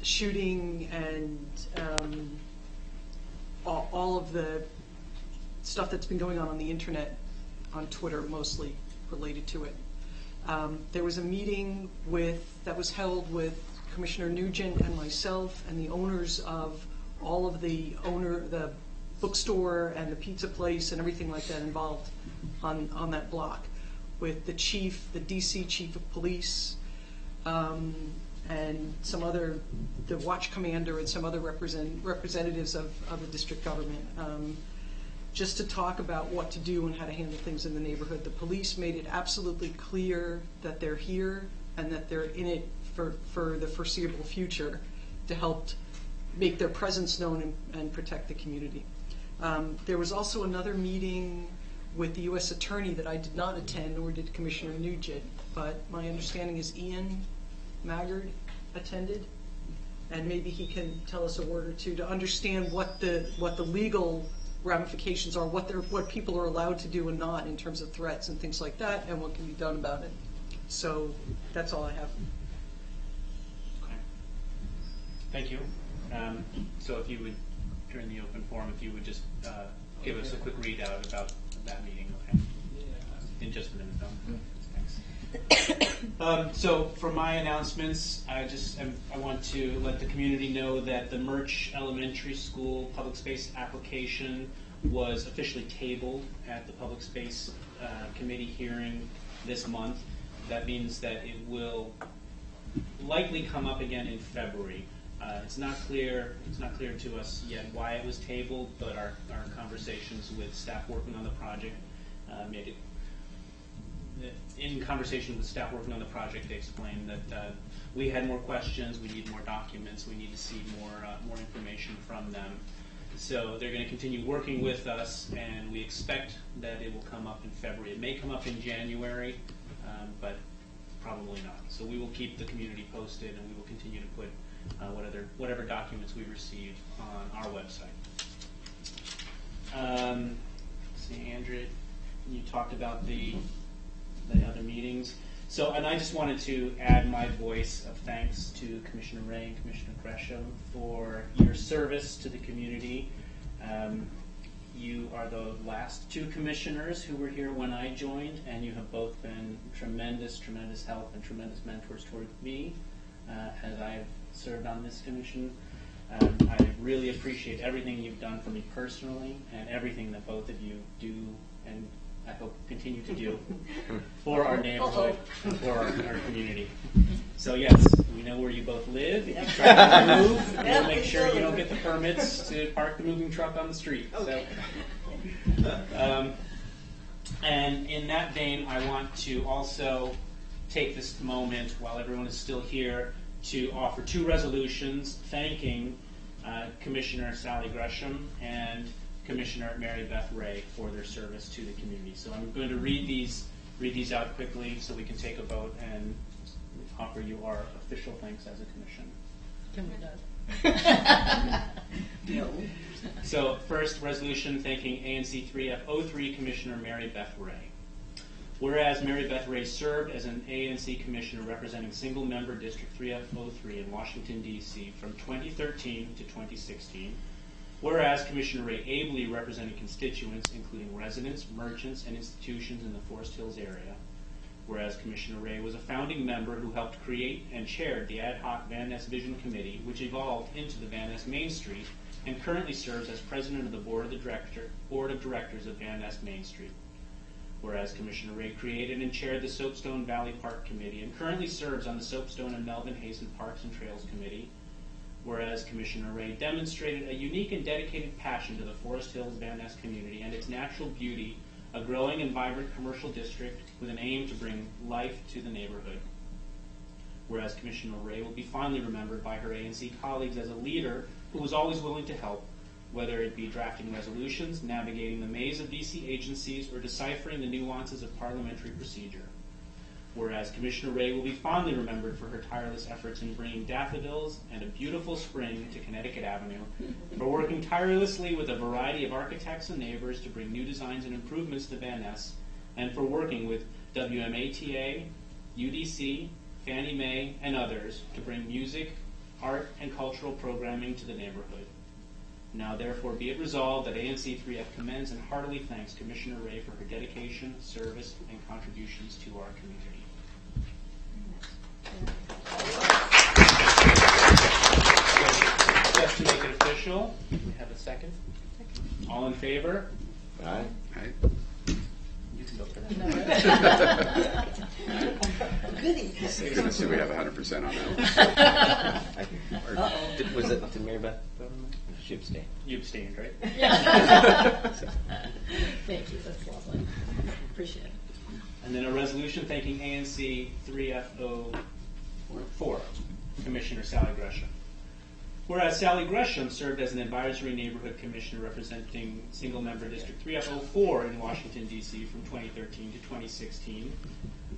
shooting and all of the stuff that's been going on the internet, on Twitter mostly related to it. There was a meeting that was held with Commissioner Nugent and myself and the owners of all of the bookstore and the pizza place and everything like that involved on that block, with the chief, the DC chief of police, and the watch commander and some other representatives of the district government, just to talk about what to do and how to handle things in the neighborhood. The police made it absolutely clear that they're here and that they're in it for the foreseeable future to help make their presence known and protect the community. There was also another meeting with the U.S. Attorney that I did not attend, nor did Commissioner Nugent, but my understanding is Ian Maggard attended, and maybe he can tell us a word or two to understand what the legal ramifications are, what people are allowed to do and not in terms of threats and things like that, and what can be done about it. So that's all I have. Okay. Thank you. So if you would, during the open forum, if you would just give us a quick readout about that meeting, okay? In just a minute, though. Thanks. So for my announcements, I want to let the community know that the Murch Elementary School public space application was officially tabled at the public space committee hearing this month. That means that it will likely come up again in February. It's not clear to us yet why it was tabled, but our conversations with staff working on the project made it. In conversation with staff working on the project, they explained that we had more questions, we need more documents, we need to see more information from them. So they're going to continue working with us, and we expect that it will come up in February. It may come up in January, but probably not. So we will keep the community posted, and we will continue to put whatever documents we receive on our website. See, Andrea, you talked about the other meetings. So, and I just wanted to add my voice of thanks to Commissioner Ray and Commissioner Gresham for your service to the community. You are the last two commissioners who were here when I joined, and you have both been tremendous help and tremendous mentors toward me as I've served on this commission. I really appreciate everything you've done for me personally and everything that both of you do, and I hope continue to do for our neighborhood and for our community. So yes, we know where you both live. If you try to move, we'll make sure you don't get the permits to park the moving truck on the street. Okay. So, and in that vein, I want to also take this moment while everyone is still here to offer two resolutions thanking Commissioner Sally Gresham and Commissioner Mary Beth Ray for their service to the community. So I'm going to read these out quickly so we can take a vote and offer you our official thanks as a commission. Can we not? No. So first resolution thanking ANC 3F03 Commissioner Mary Beth Ray. Whereas Mary Beth Ray served as an ANC commissioner representing single-member District 3F03 in Washington, D.C. from 2013 to 2016. Whereas Commissioner Ray ably represented constituents, including residents, merchants, and institutions in the Forest Hills area. Whereas Commissioner Ray was a founding member who helped create and chaired the ad hoc Van Ness Vision Committee, which evolved into the Van Ness Main Street, and currently serves as president of the Board of Directors of Van Ness Main Street. Whereas Commissioner Ray created and chaired the Soapstone Valley Park Committee, and currently serves on the Soapstone and Melvin Hazen Parks and Trails Committee. Whereas Commissioner Ray demonstrated a unique and dedicated passion to the Forest Hills Van Ness community and its natural beauty, a growing and vibrant commercial district with an aim to bring life to the neighborhood. Whereas Commissioner Ray will be fondly remembered by her ANC colleagues as a leader who was always willing to help, whether it be drafting resolutions, navigating the maze of DC agencies, or deciphering the nuances of parliamentary procedure. Whereas Commissioner Ray will be fondly remembered for her tireless efforts in bringing daffodils and a beautiful spring to Connecticut Avenue, for working tirelessly with a variety of architects and neighbors to bring new designs and improvements to Van Ness, and for working with WMATA, UDC, Fannie Mae, and others to bring music, art, and cultural programming to the neighborhood. Now therefore be it resolved that ANC 3F commends and heartily thanks Commissioner Ray for her dedication, service, and contributions to our community. Just to make it official, we have a second. All in favor? Aye. You can go for that. Goody. So we have 100% on that. Was it to Mary Beth? She abstained. You abstained, right? Thank you, that's lovely. Appreciate it. And then a resolution thanking ANC 3F04 Commissioner Sally Gresham. Whereas Sally Gresham served as an advisory neighborhood commissioner representing single-member District 3F04 in Washington, D.C. from 2013 to 2016.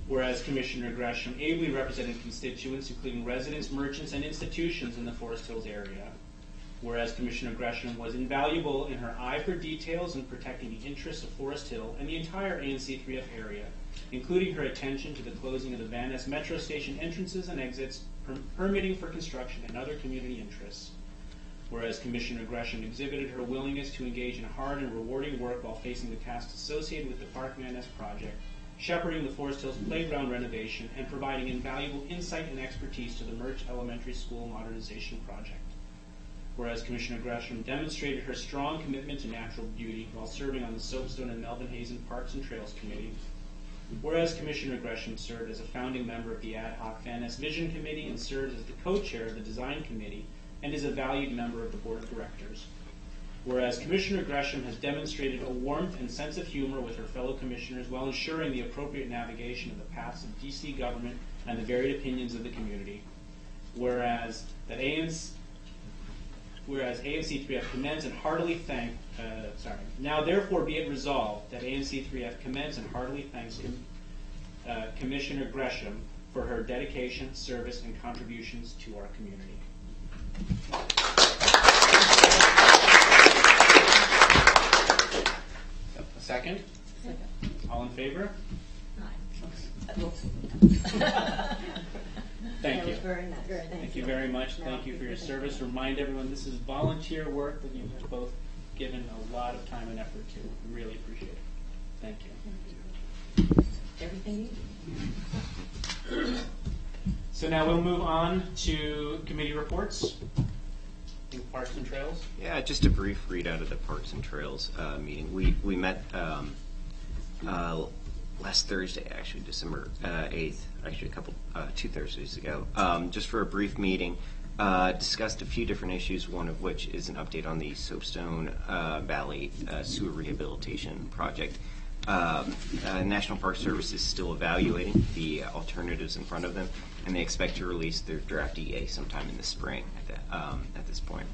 Whereas Commissioner Gresham ably represented constituents, including residents, merchants, and institutions in the Forest Hills area. Whereas Commissioner Gresham was invaluable in her eye for details in protecting the interests of Forest Hill and the entire ANC 3F area, including her attention to the closing of the Van Ness Metro Station entrances and exits, permitting for construction and other community interests. Whereas Commissioner Gresham exhibited her willingness to engage in hard and rewarding work while facing the tasks associated with the Park Van Ness project, shepherding the Forest Hills playground renovation, and providing invaluable insight and expertise to the Murch Elementary School modernization project. Whereas Commissioner Gresham demonstrated her strong commitment to natural beauty while serving on the Soapstone and Melvin Hazen Parks and Trails Committee. Whereas Commissioner Gresham served as a founding member of the Ad Hoc Van Ness Vision Committee and serves as the co-chair of the Design Committee and is a valued member of the Board of Directors. Whereas Commissioner Gresham has demonstrated a warmth and sense of humor with her fellow commissioners while ensuring the appropriate navigation of the paths of DC government and the varied opinions of the community. Whereas ANC 3F commends and heartily thank, now therefore be it resolved that ANC 3F commends and heartily thanks Commissioner Gresham for her dedication, service, and contributions to our community. A second? Second. All in favor? Aye. Thank you. Very nice. Thank you very much. Thank you for your service. Remind everyone this is volunteer work that you have both given a lot of time and effort to. We really appreciate it. Thank you. Everything you do. So now we'll move on to committee reports. Parks and Trails. Yeah, just a brief readout of the Parks and Trails meeting. We met last Thursday, actually, December 8th, actually 2 Thursdays ago, just for a brief meeting. Discussed a few different issues, one of which is an update on the Soapstone Valley Sewer Rehabilitation Project. National Park Service is still evaluating the alternatives in front of them, and they expect to release their draft EA sometime in the spring at this point.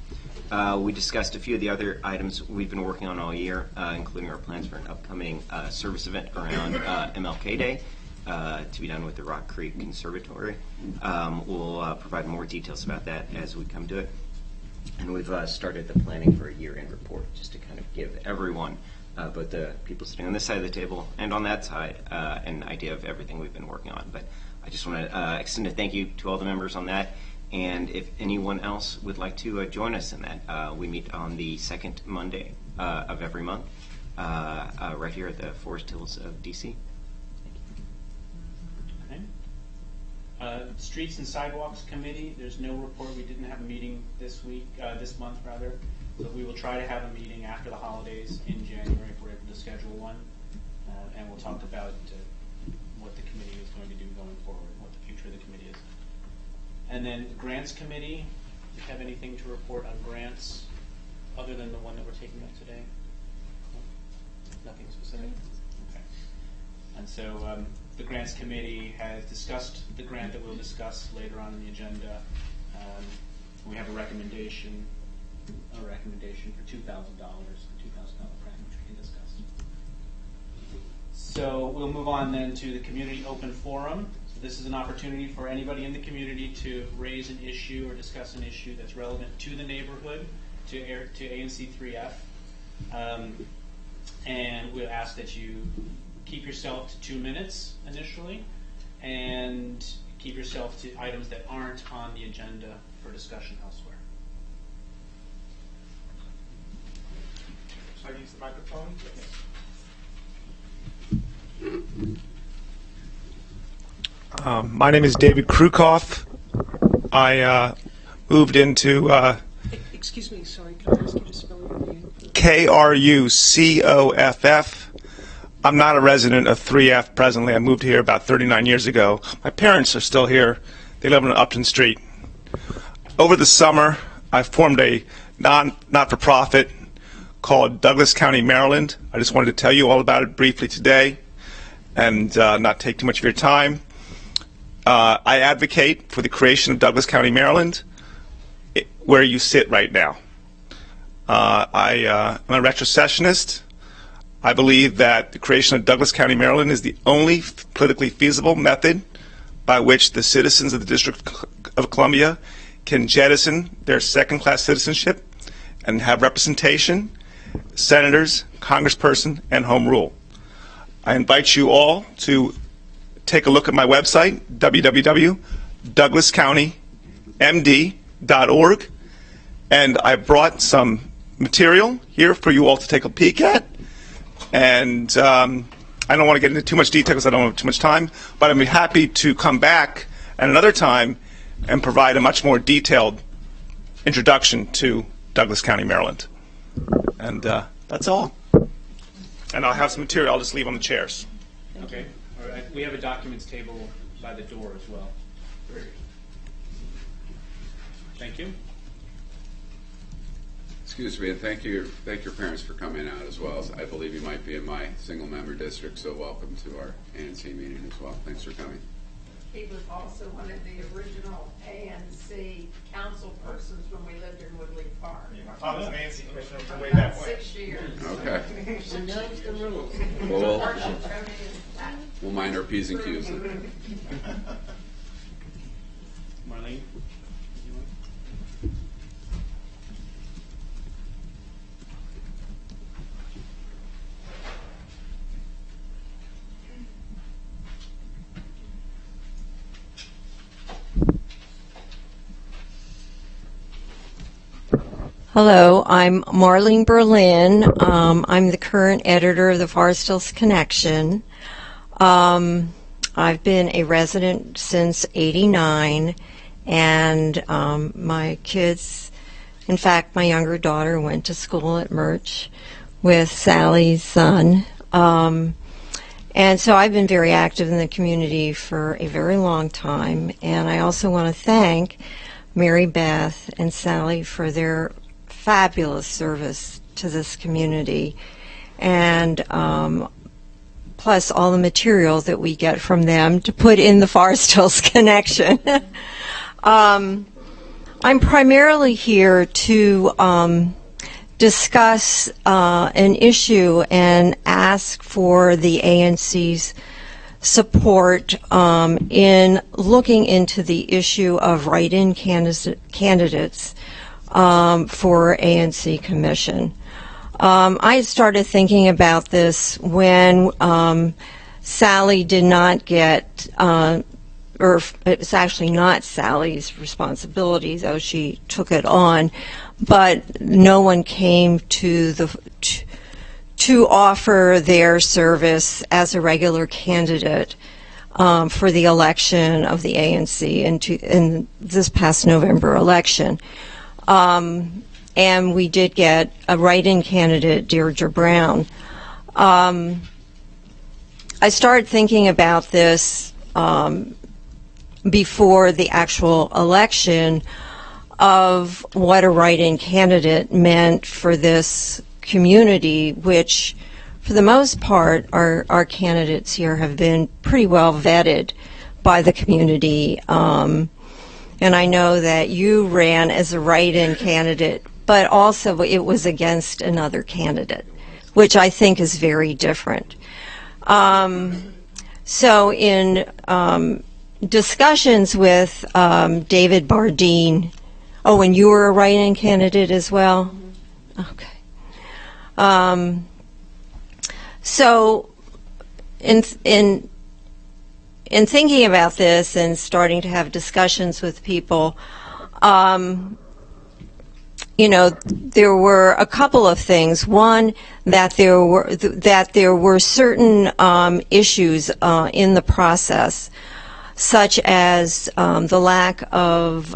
We discussed a few of the other items we've been working on all year, including our plans for an upcoming service event around MLK Day to be done with the Rock Creek Conservatory. We'll provide more details about that as we come to it. And we've started the planning for a year-end report just to kind of give everyone, both the people sitting on this side of the table and on that side, an idea of everything we've been working on. But I just want to extend a thank you to all the members on that. And if anyone else would like to join us in that, we meet on the second Monday of every month right here at the Forest Hills of DC. Okay. Streets and Sidewalks Committee, there's no report. We didn't have a meeting this month rather. So we will try to have a meeting after the holidays in January if we're able to schedule one. And we'll talk about what the committee is going to do going forward, what the future of the committee is. And then the Grants Committee, do you have anything to report on grants other than the one that we're taking up today? Nothing specific? Okay. And so the Grants Committee has discussed the grant that we'll discuss later on in the agenda. We have a recommendation for $2,000, a $2,000 grant, which we can discuss. So we'll move on then to the Community Open Forum. So this is an opportunity for anybody in the community to raise an issue or discuss an issue that's relevant to the neighborhood, to ANC 3F. And we'll ask that you keep yourself to 2 minutes initially, and keep yourself to items that aren't on the agenda for discussion elsewhere. Should I use the microphone? My name is David Krukoff. I moved into Excuse me, sorry, can I ask you to spell your name? Krukoff. I'm not a resident of 3F presently. I moved here about 39 years ago. My parents are still here. They live on Upton Street. Over the summer, I formed a not-for-profit called Douglas County, Maryland. I just wanted to tell you all about it briefly today and not take too much of your time. I advocate for the creation of Douglas County, Maryland, where you sit right now. I'm a retrocessionist. I believe that the creation of Douglas County, Maryland is the only politically feasible method by which the citizens of the District of Columbia can jettison their second-class citizenship and have representation, senators, congressperson, and home rule. I invite you all to take a look at my website, www.douglascountymd.org, and I brought some material here for you all to take a peek at. And I don't want to get into too much detail because I don't have too much time, but I'd be happy to come back at another time and provide a much more detailed introduction to Douglas County, Maryland. And that's all. And I'll have some material I'll just leave on the chairs. Okay. All right. We have a documents table by the door as well. Thank you. Excuse me, and thank your parents for coming out as well. I believe you might be in my single-member district, so welcome to our ANC meeting as well. Thanks for coming. He was also one of the original ANC council persons when we lived in Woodley Park. My father was an ANC commissioner from way About back when. 6 years. Okay. She knows the rules. Well, Tony is that. we'll mind our P's and Q's then. Marlene? Hello, I'm Marlene Berlin. I'm the current editor of the Forest Hills Connection. I've been a resident since '89, and my kids, in fact, my younger daughter went to school at Murch with Sally's son. And so I've been very active in the community for a very long time, and I also want to thank Mary Beth and Sally for their fabulous service to this community, and plus all the material that we get from them to put in the Forest Hills Connection. I'm primarily here to discuss an issue and ask for the ANC's support in looking into the issue of write-in candidates for ANC Commission. I started thinking about this when Sally did not get, or it's actually not Sally's responsibility, though she took it on, but no one came to offer their service as a regular candidate for the election of the ANC in this past November election. And we did get a write-in candidate, Deirdre Brown. I started thinking about this before the actual election of what a write-in candidate meant for this community, which for the most part our candidates here have been pretty well vetted by the community. And I know that you ran as a write-in candidate, but also it was against another candidate, which I think is very different. So in discussions with David Bardeen, oh, and you were a write-in candidate as well? Okay. So in in thinking about this and starting to have discussions with people, there were a couple of things. One, that there were certain issues in the process, such as the lack of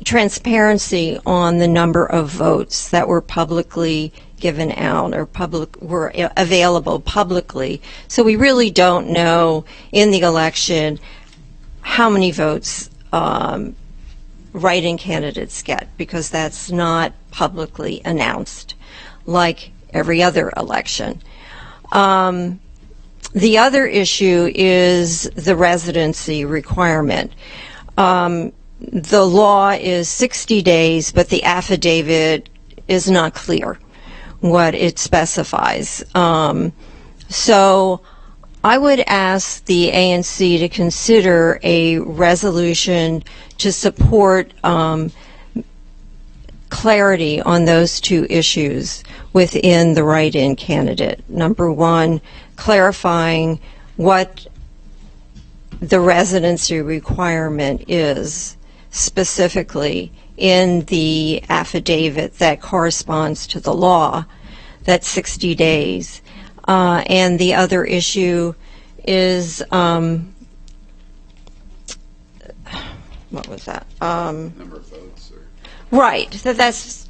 transparency on the number of votes that were publicly given out or were available publicly. So we really don't know in the election how many votes write-in candidates get, because that's not publicly announced like every other election. The other issue is the residency requirement. The law is 60 days, but the affidavit is not clear what it specifies. So I would ask the ANC to consider a resolution to support clarity on those two issues within the write-in candidate. Number one, clarifying what the residency requirement is specifically in the affidavit that corresponds to the law, that's 60 days. And the other issue is, what was that? Number of votes. Right, that's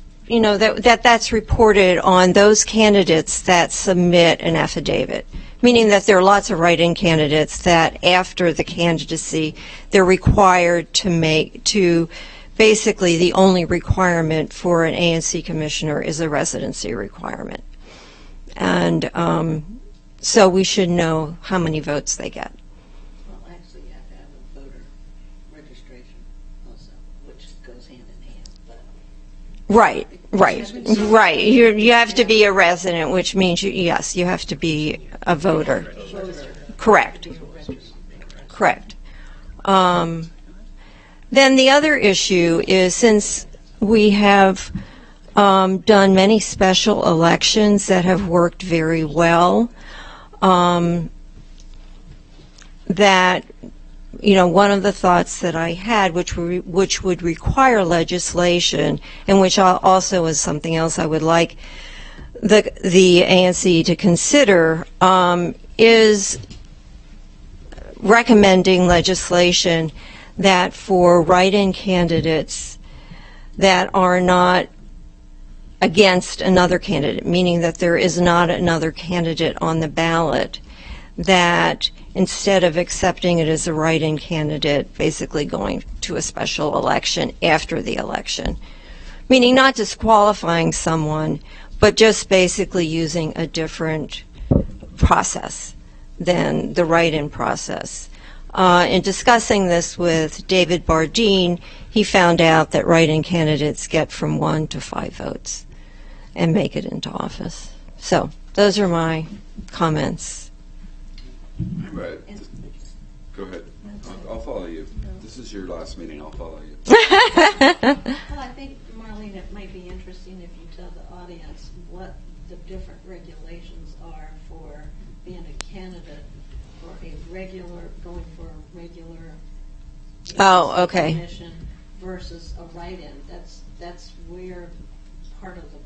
reported on those candidates that submit an affidavit, meaning that there are lots of write-in candidates that after the candidacy they're required to basically the only requirement for an ANC commissioner is a residency requirement. And so we should know how many votes they get. Well, actually, you have to have a voter registration also, which goes hand in hand. But Right. You have to be a resident, which means you have to be a voter. Correct. Then the other issue is, since we have done many special elections that have worked very well, that one of the thoughts that I had, which would require legislation, and which also is something else I would like the ANC to consider, is recommending legislation that for write-in candidates that are not against another candidate, meaning that there is not another candidate on the ballot, that instead of accepting it as a write-in candidate, basically going to a special election after the election. Meaning not disqualifying someone, but just basically using a different process than the write-in process. In discussing this with David Bardeen, he found out that write-in candidates get from 1 to 5 votes and make it into office. So those are my comments. Right. Go ahead. I'll follow you. This is your last meeting. I'll follow you. well, I think, Marlene, it might be interesting if you tell the audience what the different regulations are for being a candidate for a going for a regular Oh, okay. commission versus a write-in. That's where part of the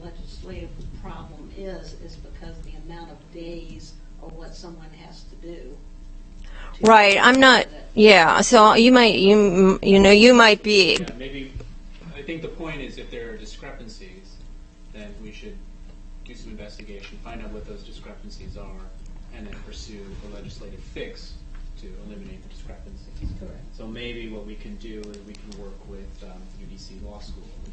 legislative problem is because the amount of days or what someone has to do. Right. I'm not. Yeah. So you might be. Yeah, maybe. I think the point is, if there are discrepancies, then we should do some investigation, find out what those discrepancies are, and then pursue a legislative fix to eliminate the discrepancies. Correct. So maybe what we can do is we can work with UDC Law School, or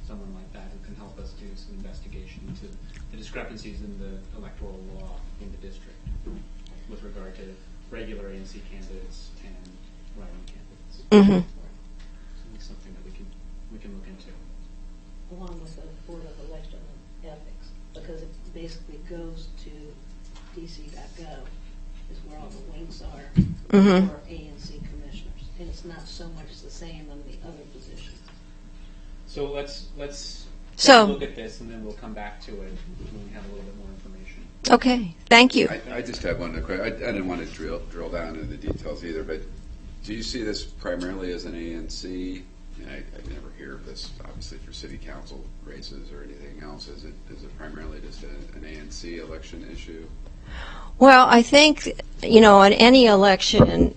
someone like that, who can help us do some investigation into the discrepancies in the electoral law in the district with regard to regular ANC candidates and write-in candidates. Mm-hmm. So it's something that we can look into. Along with the Board of Election and Ethics, because it basically goes to dc.gov is where all the links are Mm-hmm. for ANC commissioners, and it's not so much the same on the other positions. So let's So- look at this, and then we'll come back to it when we have a little bit more information. Okay, thank you. I just have one question. I didn't want to drill down into the details either, but do you see this primarily as an ANC? I never hear of this, obviously, for city council races or anything else. Is it primarily just an ANC election issue? Well, I think, on any election,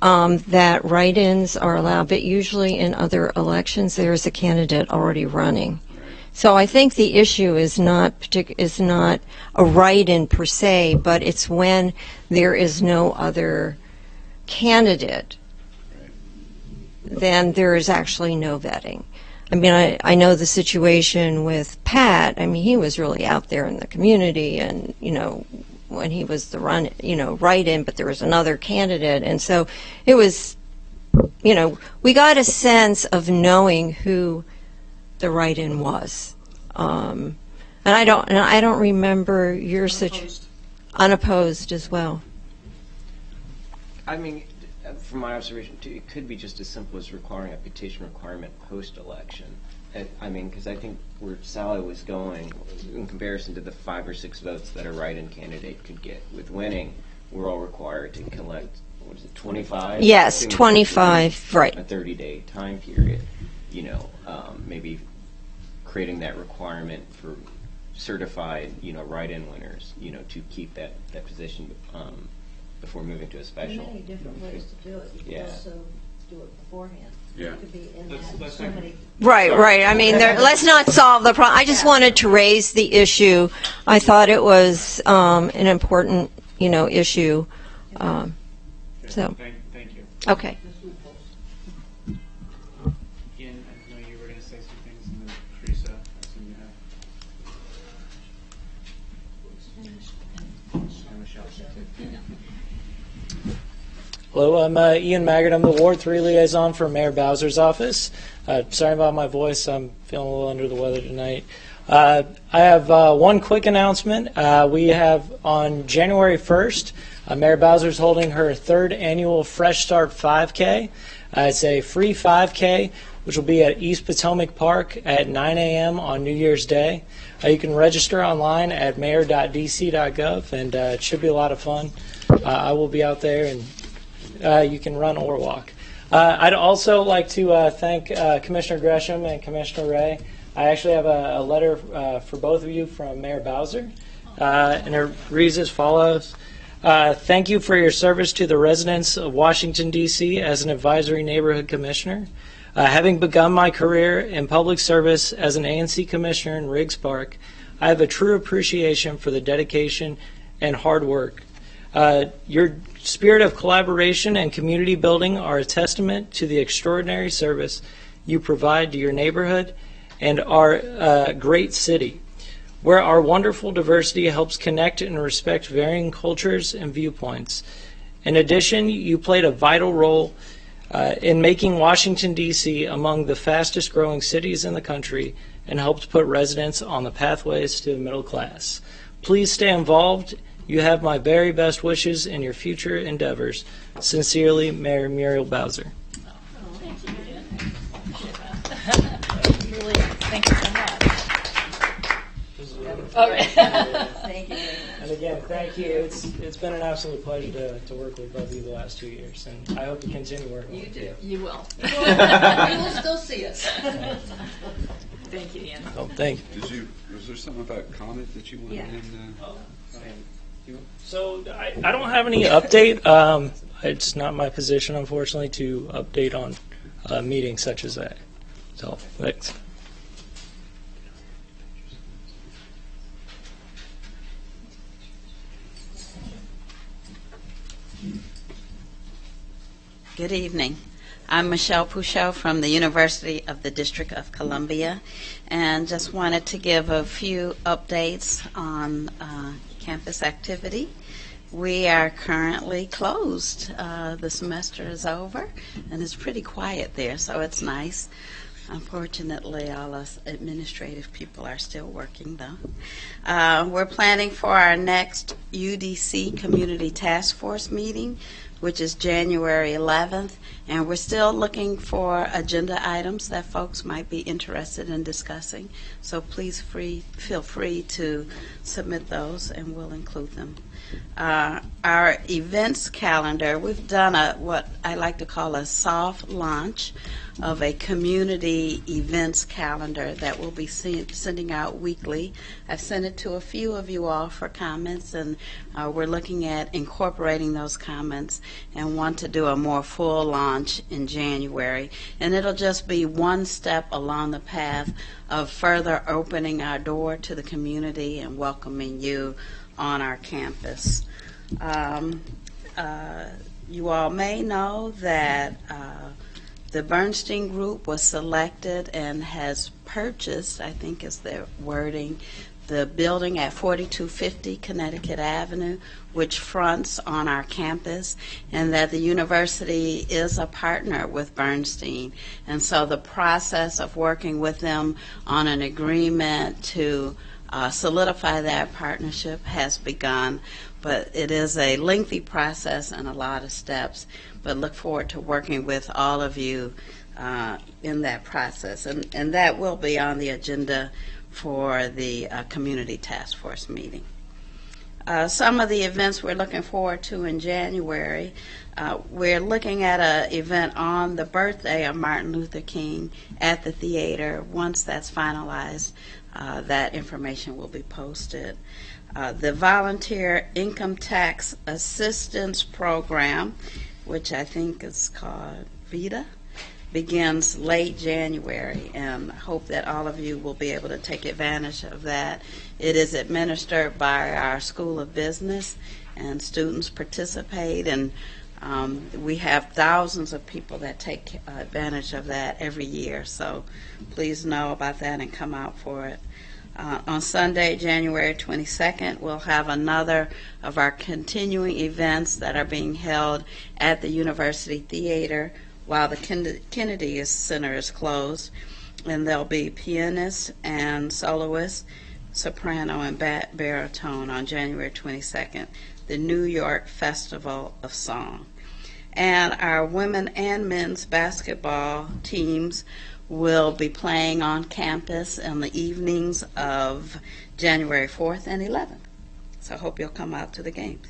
that write-ins are allowed, but usually in other elections, there's a candidate already running. So I think the issue is not a write-in per se, but it's when there is no other candidate, then there is actually no vetting. I mean, I know the situation with Pat. I mean, he was really out there in the community, and when he was the write-in, but there was another candidate, and so it was, we got a sense of knowing who the write-in was, and I don't remember your situation. Unopposed as well. I mean, from my observation, too, it could be just as simple as requiring a petition requirement post-election. I mean, because I think where Sally was going, in comparison to the 5 or 6 votes that a write-in candidate could get, with winning, we're all required to collect, 25? Yes, 25, right. A 30-day time period. Maybe creating that requirement for certified, write-in winners, to keep that position before moving to a special. There are many different ways to do it. You could also do it beforehand. Yeah. It could be in Let's that so many. Right. I mean, let's not solve the problem. I just wanted to raise the issue. I thought it was an important, issue. So, Thank you. okay. Ian, I know you were going to say some things, and then Teresa, I assume you have. And Michelle, too. Hello, I'm Ian Maggart. I'm the Ward 3 liaison for Mayor Bowser's office. Sorry about my voice. I'm feeling a little under the weather tonight. I have one quick announcement. We have on January 1st, Mayor Bowser's holding her 3rd annual Fresh Start 5K. It's a free 5K, which will be at East Potomac Park at 9 a.m. on New Year's Day. You can register online at mayor.dc.gov, and it should be a lot of fun. I will be out there, and you can run or walk. I'd also like to thank Commissioner Gresham and Commissioner Ray. I actually have a letter for both of you from Mayor Bowser, and it reads as follows. Thank you for your service to the residents of Washington, D.C. as an advisory neighborhood commissioner. Having begun my career in public service as an ANC commissioner in Riggs Park, I have a true appreciation for the dedication and hard work. Your spirit of collaboration and community building are a testament to the extraordinary service you provide to your neighborhood and our great city, where our wonderful diversity helps connect and respect varying cultures and viewpoints. In addition, you played a vital role in making Washington, D.C. among the fastest growing cities in the country and helped put residents on the pathways to the middle class. Please stay involved. You have my very best wishes in your future endeavors. Sincerely, Mayor Muriel Bowser. Thank you so much. Okay. Thank you. And again, thank you. It's been an absolute pleasure to work with both of you the last 2 years, and I hope to continue working with you. You will. You will still see us. Thank you, Ian. Oh, thank you. Was there something about comment that you wanted Yeah. in? So I don't have any update. It's not my position, unfortunately, to update on meetings such as that. So, thanks. Good evening. I'm Michelle Pouchot from the University of the District of Columbia, and just wanted to give a few updates on campus activity. We are currently closed. The semester is over, and it's pretty quiet there, so it's nice. Unfortunately, all us administrative people are still working, though. We're planning for our next UDC Community Task Force meeting, which is January 11th. And we're still looking for agenda items that folks might be interested in discussing. So please feel free to submit those, and we'll include them. Our events calendar, we've done what I like to call a soft launch of a community events calendar that we'll be sending out weekly. I've sent it to a few of you all for comments, and we're looking at incorporating those comments and want to do a more full launch in January. And it'll just be one step along the path of further opening our door to the community and welcoming you on our campus. You all may know that the Bernstein Group was selected and has purchased, I think is their wording, the building at 4250 Connecticut Avenue, which fronts on our campus, and that the university is a partner with Bernstein. And so the process of working with them on an agreement to solidify that partnership has begun, but it is a lengthy process and a lot of steps, but look forward to working with all of you in that process. And that will be on the agenda for the Community Task Force meeting. Some of the events we're looking forward to in January, we're looking at an event on the birthday of Martin Luther King at the theater. Once that's finalized, that information will be posted. The Volunteer Income Tax Assistance Program, which I think is called VITA, begins late January, and I hope that all of you will be able to take advantage of that. It is administered by our School of Business, and students participate, and we have thousands of people that take advantage of that every year, so please know about that and come out for it. On Sunday, January 22nd, we'll have another of our continuing events that are being held at the University Theater while the Kennedy Center is closed, and there'll be pianists and soloists, soprano and baritone on January 22nd, the New York Festival of Song. And our women and men's basketball teams will be playing on campus in the evenings of January 4th and 11th. So I hope you'll come out to the games.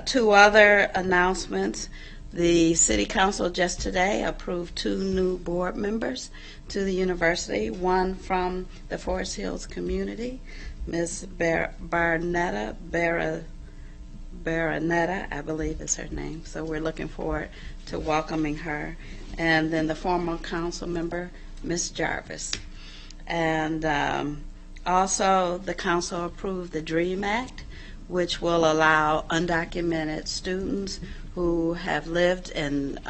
Two other announcements. The City Council just today approved 2 new board members to the university, one from the Forest Hills community, Ms. Baronetta, I believe is her name, so we're looking forward to welcoming her. And then the former council member, Ms. Jarvis. And also the council approved the DREAM Act, which will allow undocumented students who have lived and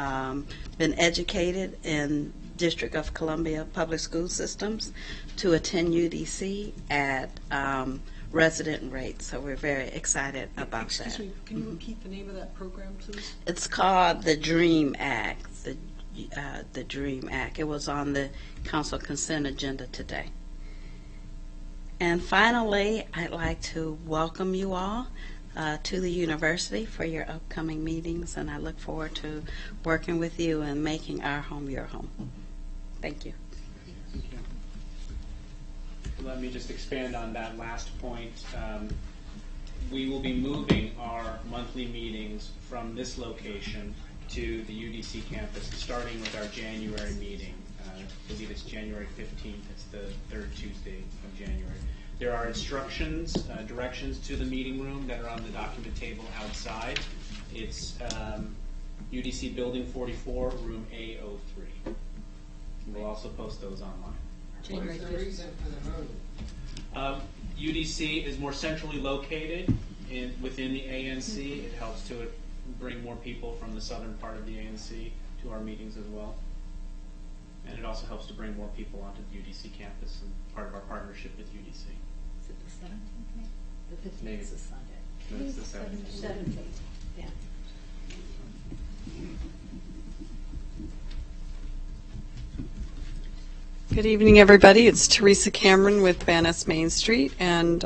been educated in District of Columbia public school systems to attend UDC at resident rates. So we're very excited about that. Excuse me, can you repeat the name of that program, please? It's called the DREAM Act. The DREAM Act. It was on the council consent agenda today. And finally, I'd like to welcome you all to the university for your upcoming meetings, and I look forward to working with you and making our home your home. Thank you. Let me just expand on that last point. We will be moving our monthly meetings from this location to the UDC campus, starting with our January meeting. I believe it's January 15th. It's the third Tuesday of January. There are instructions, directions to the meeting room that are on the document table outside. It's UDC Building 44, Room A03. We'll also post those online. What is the reason for the move? UDC is more centrally located within the ANC. It helps to bring more people from the southern part of the ANC to our meetings as well. And it also helps to bring more people onto the UDC campus and part of our partnership with UDC. Is it the 17th? The 15th Maybe. is a Sunday. No, it's the 17th. 17th, yeah. Good evening, everybody. It's Teresa Cameron with Van Ness Main Street, and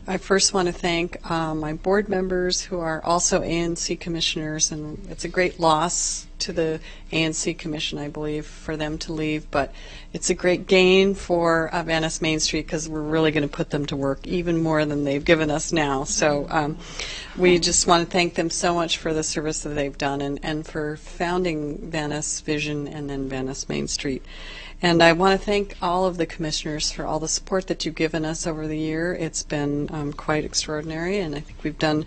I first want to thank my board members who are also ANC commissioners, and it's a great loss to the ANC Commission, I believe, for them to leave, but it's a great gain for Van Ness Main Street because we're really going to put them to work even more than they've given us now. So we just want to thank them so much for the service that they've done and for founding Van Ness Vision and then Van Ness Main Street. And I want to thank all of the commissioners for all the support that you've given us over the year. It's been quite extraordinary, and I think we've done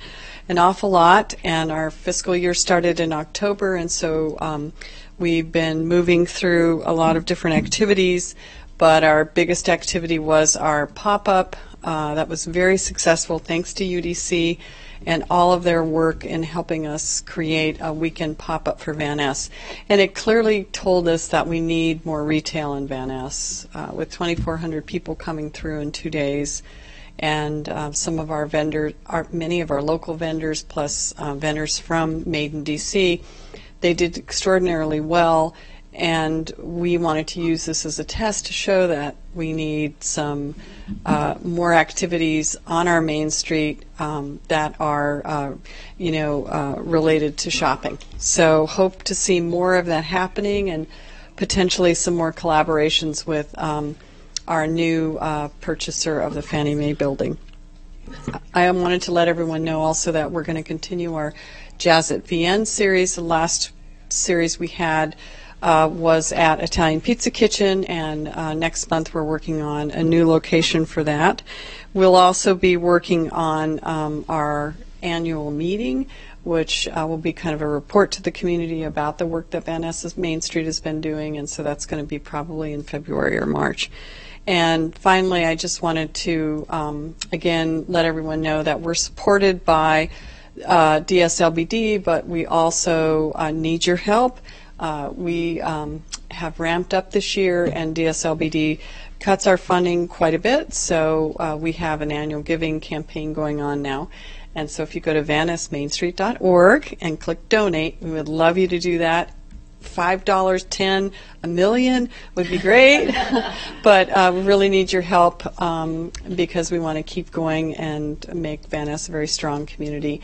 an awful lot. And our fiscal year started in October, and so we've been moving through a lot of different activities. But our biggest activity was our pop-up. That was very successful, thanks to UDC and all of their work in helping us create a weekend pop-up for Van Ness. And it clearly told us that we need more retail in Van Ness, with 2,400 people coming through in 2 days. And some of our vendors, many of our local vendors, plus vendors from Made in DC, they did extraordinarily well. And we wanted to use this as a test to show that we need some more activities on our Main Street that are, related to shopping. So hope to see more of that happening and potentially some more collaborations with our new purchaser of the Fannie Mae building. I wanted to let everyone know also that we're going to continue our Jazz at VN series. The last series we had was at Italian Pizza Kitchen, and next month we're working on a new location for that. We'll also be working on our annual meeting, which will be kind of a report to the community about the work that Van Ness Main Street has been doing, and so that's going to be probably in February or March. And finally, I just wanted to, again, let everyone know that we're supported by DSLBD, but we also need your help. We have ramped up this year, and DSLBD cuts our funding quite a bit, so we have an annual giving campaign going on now. And so if you go to vannessmainstreet.org and click donate, we would love you to do that. $5, $10, $1 million would be great, but we really need your help because we want to keep going and make Van Ness a very strong community.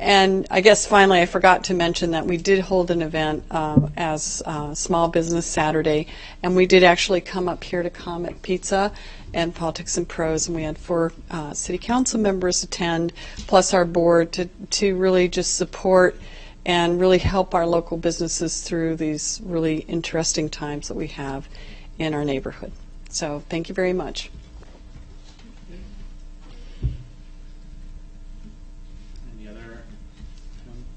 And I guess finally I forgot to mention that we did hold an event as Small Business Saturday, and we did actually come up here to Comet Pizza and Politics and Prose, and we had 4 city council members attend, plus our board, to really just support and really help our local businesses through these really interesting times that we have in our neighborhood. So thank you very much.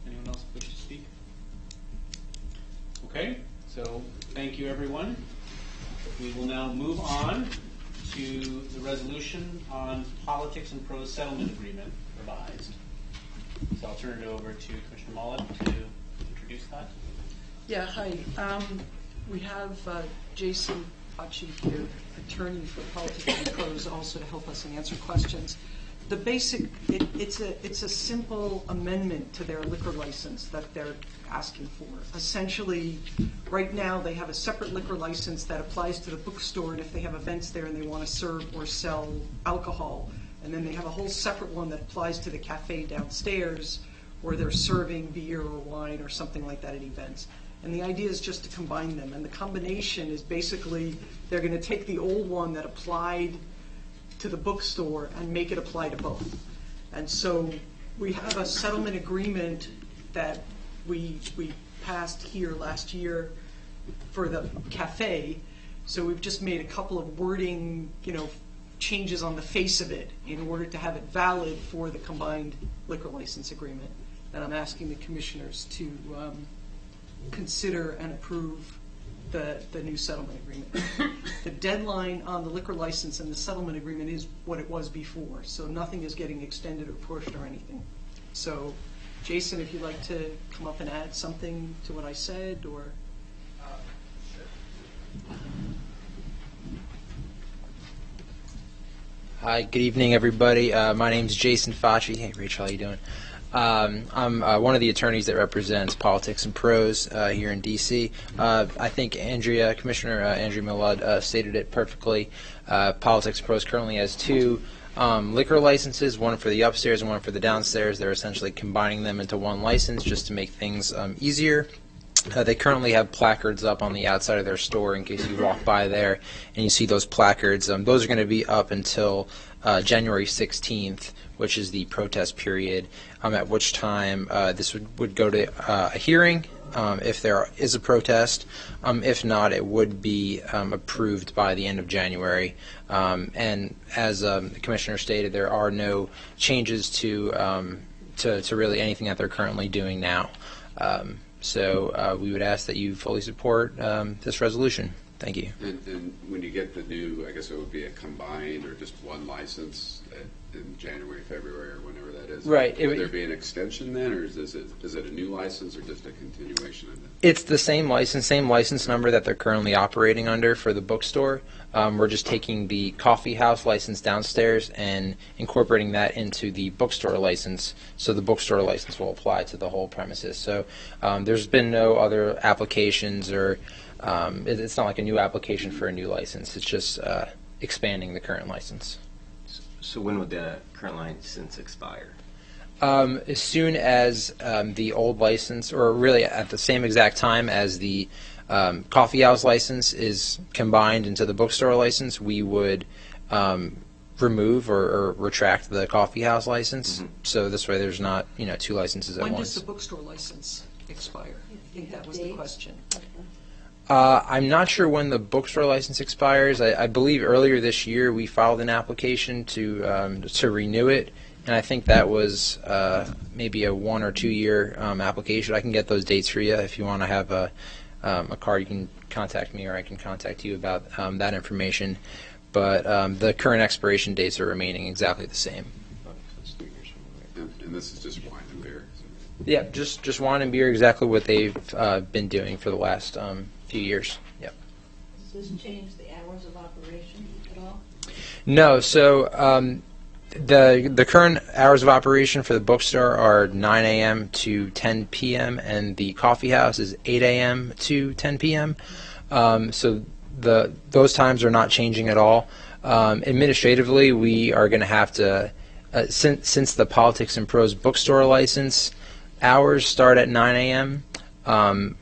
Anyone else wish to speak? Okay, so thank you, everyone. We will now move on to the resolution on Politics and Prose Settlement Agreement revised. So I'll turn it over to Commissioner Mullet to introduce that. Yeah, hi. We have Jason Facci here, attorney for Politics and Prose, also to help us and answer questions. The basic, it's a simple amendment to their liquor license that they're asking for. Essentially, right now they have a separate liquor license that applies to the bookstore, and if they have events there and they want to serve or sell alcohol. And then they have a whole separate one that applies to the cafe downstairs where they're serving beer or wine or something like that at events. And the idea is just to combine them. And the combination is basically they're going to take the old one that applied to the bookstore and make it apply to both. And so we have a settlement agreement that we passed here last year for the cafe. So we've just made a couple of wording, changes on the face of it in order to have it valid for the combined liquor license agreement. And I'm asking the commissioners to consider and approve the new settlement agreement. The deadline on the liquor license and the settlement agreement is what it was before, so nothing is getting extended or pushed or anything. So, Jason, if you'd like to come up and add something to what I said, or... Hi, good evening, everybody. My name's Jason Facci. Hey, Rachel, how you doing? I'm one of the attorneys that represents Politics and Prose here in D.C. I think Commissioner Andrea Millard stated it perfectly. Politics and Prose currently has 2 liquor licenses, one for the upstairs and one for the downstairs. They're essentially combining them into one license just to make things easier. They currently have placards up on the outside of their store in case you walk by there and you see those placards. Those are going to be up until January 16th, which is the protest period, at which time this would go to a hearing if there is a protest. If not, it would be approved by the end of January. And as the Commissioner stated, there are no changes to really anything that they're currently doing now. So we would ask that you fully support this resolution. Thank you. And when you get the new, I guess it would be a combined or just one license in January, February, or whenever that is. Right. Would there be an extension then, or is it a new license or just a continuation of it? It's the same license number that they're currently operating under for the bookstore. We're just taking the coffee house license downstairs and incorporating that into the bookstore license, so the bookstore license will apply to the whole premises. So there's been no other applications, or it's not like a new application for a new license. It's just expanding the current license. So when would the current license expire? As soon as the old license, or really at the same exact time as the coffee house license is combined into the bookstore license, we would remove or retract the coffee house license. Mm-hmm. So this way there's not, two licenses at once. When does the bookstore license expire? I think that was the question. I'm not sure when the bookstore license expires. I believe earlier this year we filed an application to renew it, and I think that was maybe a 1 or 2 year application. I can get those dates for you if you want to have a card. You can contact me, or I can contact you about that information. But the current expiration dates are remaining exactly the same. And this is just wine and beer. Yeah, just wine and beer, exactly what they've been doing for the last few years. Yep. Does this change the hours of operation at all? No. So the current hours of operation for the bookstore are 9 a.m. to 10 p.m. and the coffee house is 8 a.m. to 10 p.m. So those times are not changing at all. Administratively, we are going to have to, since the Politics and Prose bookstore license hours start at 9 a.m.,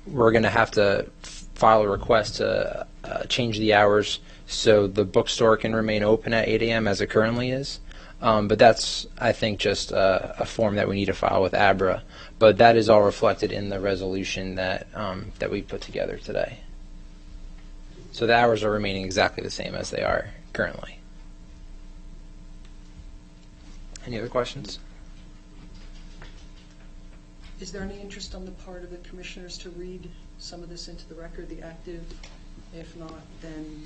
we're going to have to file a request to change the hours so the bookstore can remain open at 8 a.m. as it currently is. But that's, I think, just a form that we need to file with ABRA. But that is all reflected in the resolution that we put together today. So the hours are remaining exactly the same as they are currently. Any other questions? Is there any interest on the part of the commissioners to read some of this into the record, the active? If not, then...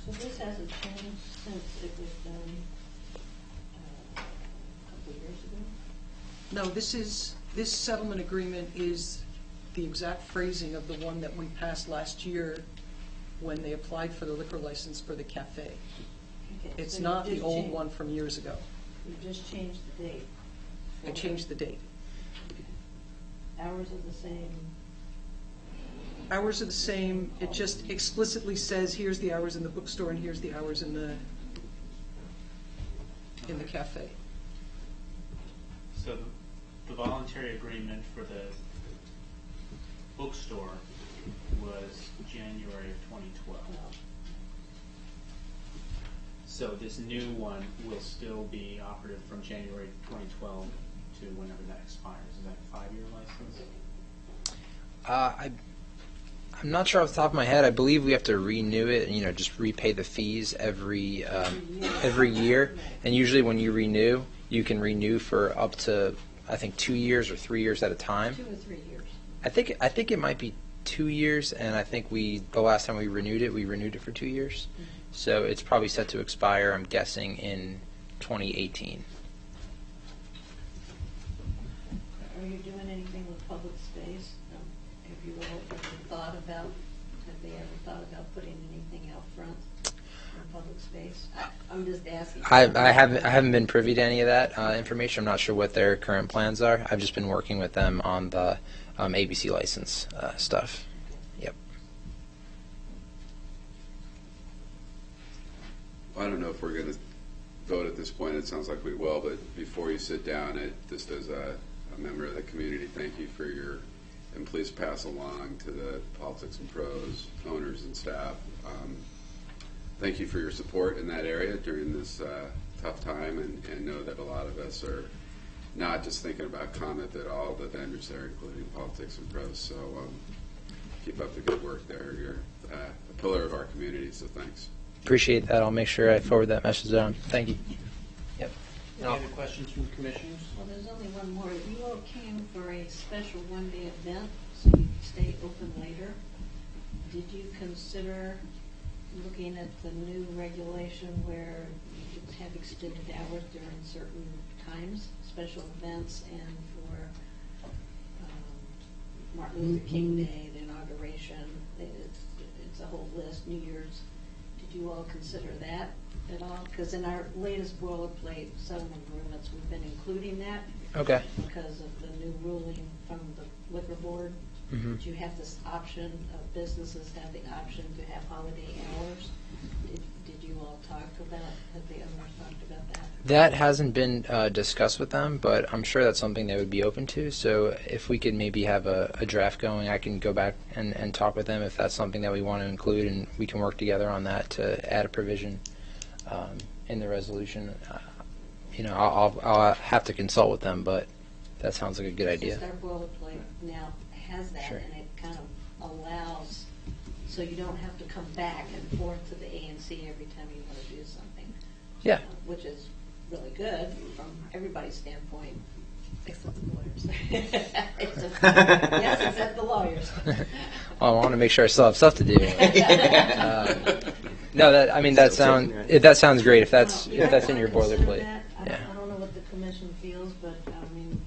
So this hasn't changed since it was done a couple of years ago? No, this settlement agreement is the exact phrasing of the one that we passed last year when they applied for the liquor license for the cafe. Okay, It's so not you the just old changed- one from years ago. You just changed the date. I changed the date. Hours are the same. Hours are the same. It just explicitly says, here's the hours in the bookstore and here's the hours in the cafe. So the voluntary agreement for the bookstore was January of 2012. So this new one will still be operative from January 2012 to whenever that expires. Is that a 5-year license? I'm not sure off the top of my head. I believe we have to renew it and just repay the fees every year. And usually when you renew, you can renew for up to, I think, 2 years or 3 years at a time. 2 or 3 years. I think it might be 2 years, and I think the last time we renewed it for 2 years. Mm-hmm. So it's probably set to expire, I'm guessing, in 2018. Are you doing anything with public space? Have you ever thought about, have they ever thought about putting anything out front in public space? I'm just asking. I haven't been privy to any of that information. I'm not sure what their current plans are. I've just been working with them on the ABC license stuff. Yep. I don't know if we're going to vote at this point. It sounds like we will, but before you sit down, just as a member of the community, thank you for your, and please pass along to the Politics and Pros owners and staff. Thank you for your support in that area during this tough time, and know that a lot of us are not just thinking about Comet, but all the vendors there, including Politics and Pros. So keep up the good work there. You're a pillar of our community, so thanks. Appreciate that. I'll make sure I forward that message on. Thank you. Yep. Any other questions from the commissioners? Well, there's only one more. You all came for a special one-day event, so you could stay open later. Did you consider looking at the new regulation where you could have extended hours during certain times, special events, and for Martin Luther King Day, the inauguration? It's a whole list, New Year's. Did you all consider that at all? Because in our latest boilerplate settlement agreements, we've been including that. Okay. Because of the new ruling from the liquor board. Mm-hmm. You have this option of businesses have the option to have holiday hours. Did you all talk about, have the owners talked about that? That hasn't been discussed with them, but I'm sure that's something they would be open to. So if we could maybe have a draft going, I can go back and talk with them if that's something that we want to include, and we can work together on that to add a provision in the resolution. I'll have to consult with them, but that sounds like a good idea. Just our boilerplate now has that, Sure. and it kind of allows, so you don't have to come back and forth to the ANC every time you want to do something. Yeah. Which is really good from everybody's standpoint, except the lawyers. Yes, except the lawyers. I want to make sure I still have stuff to do. No, that sounds great if that's in your boilerplate. Yeah. I don't know what the commission feels, but I mean,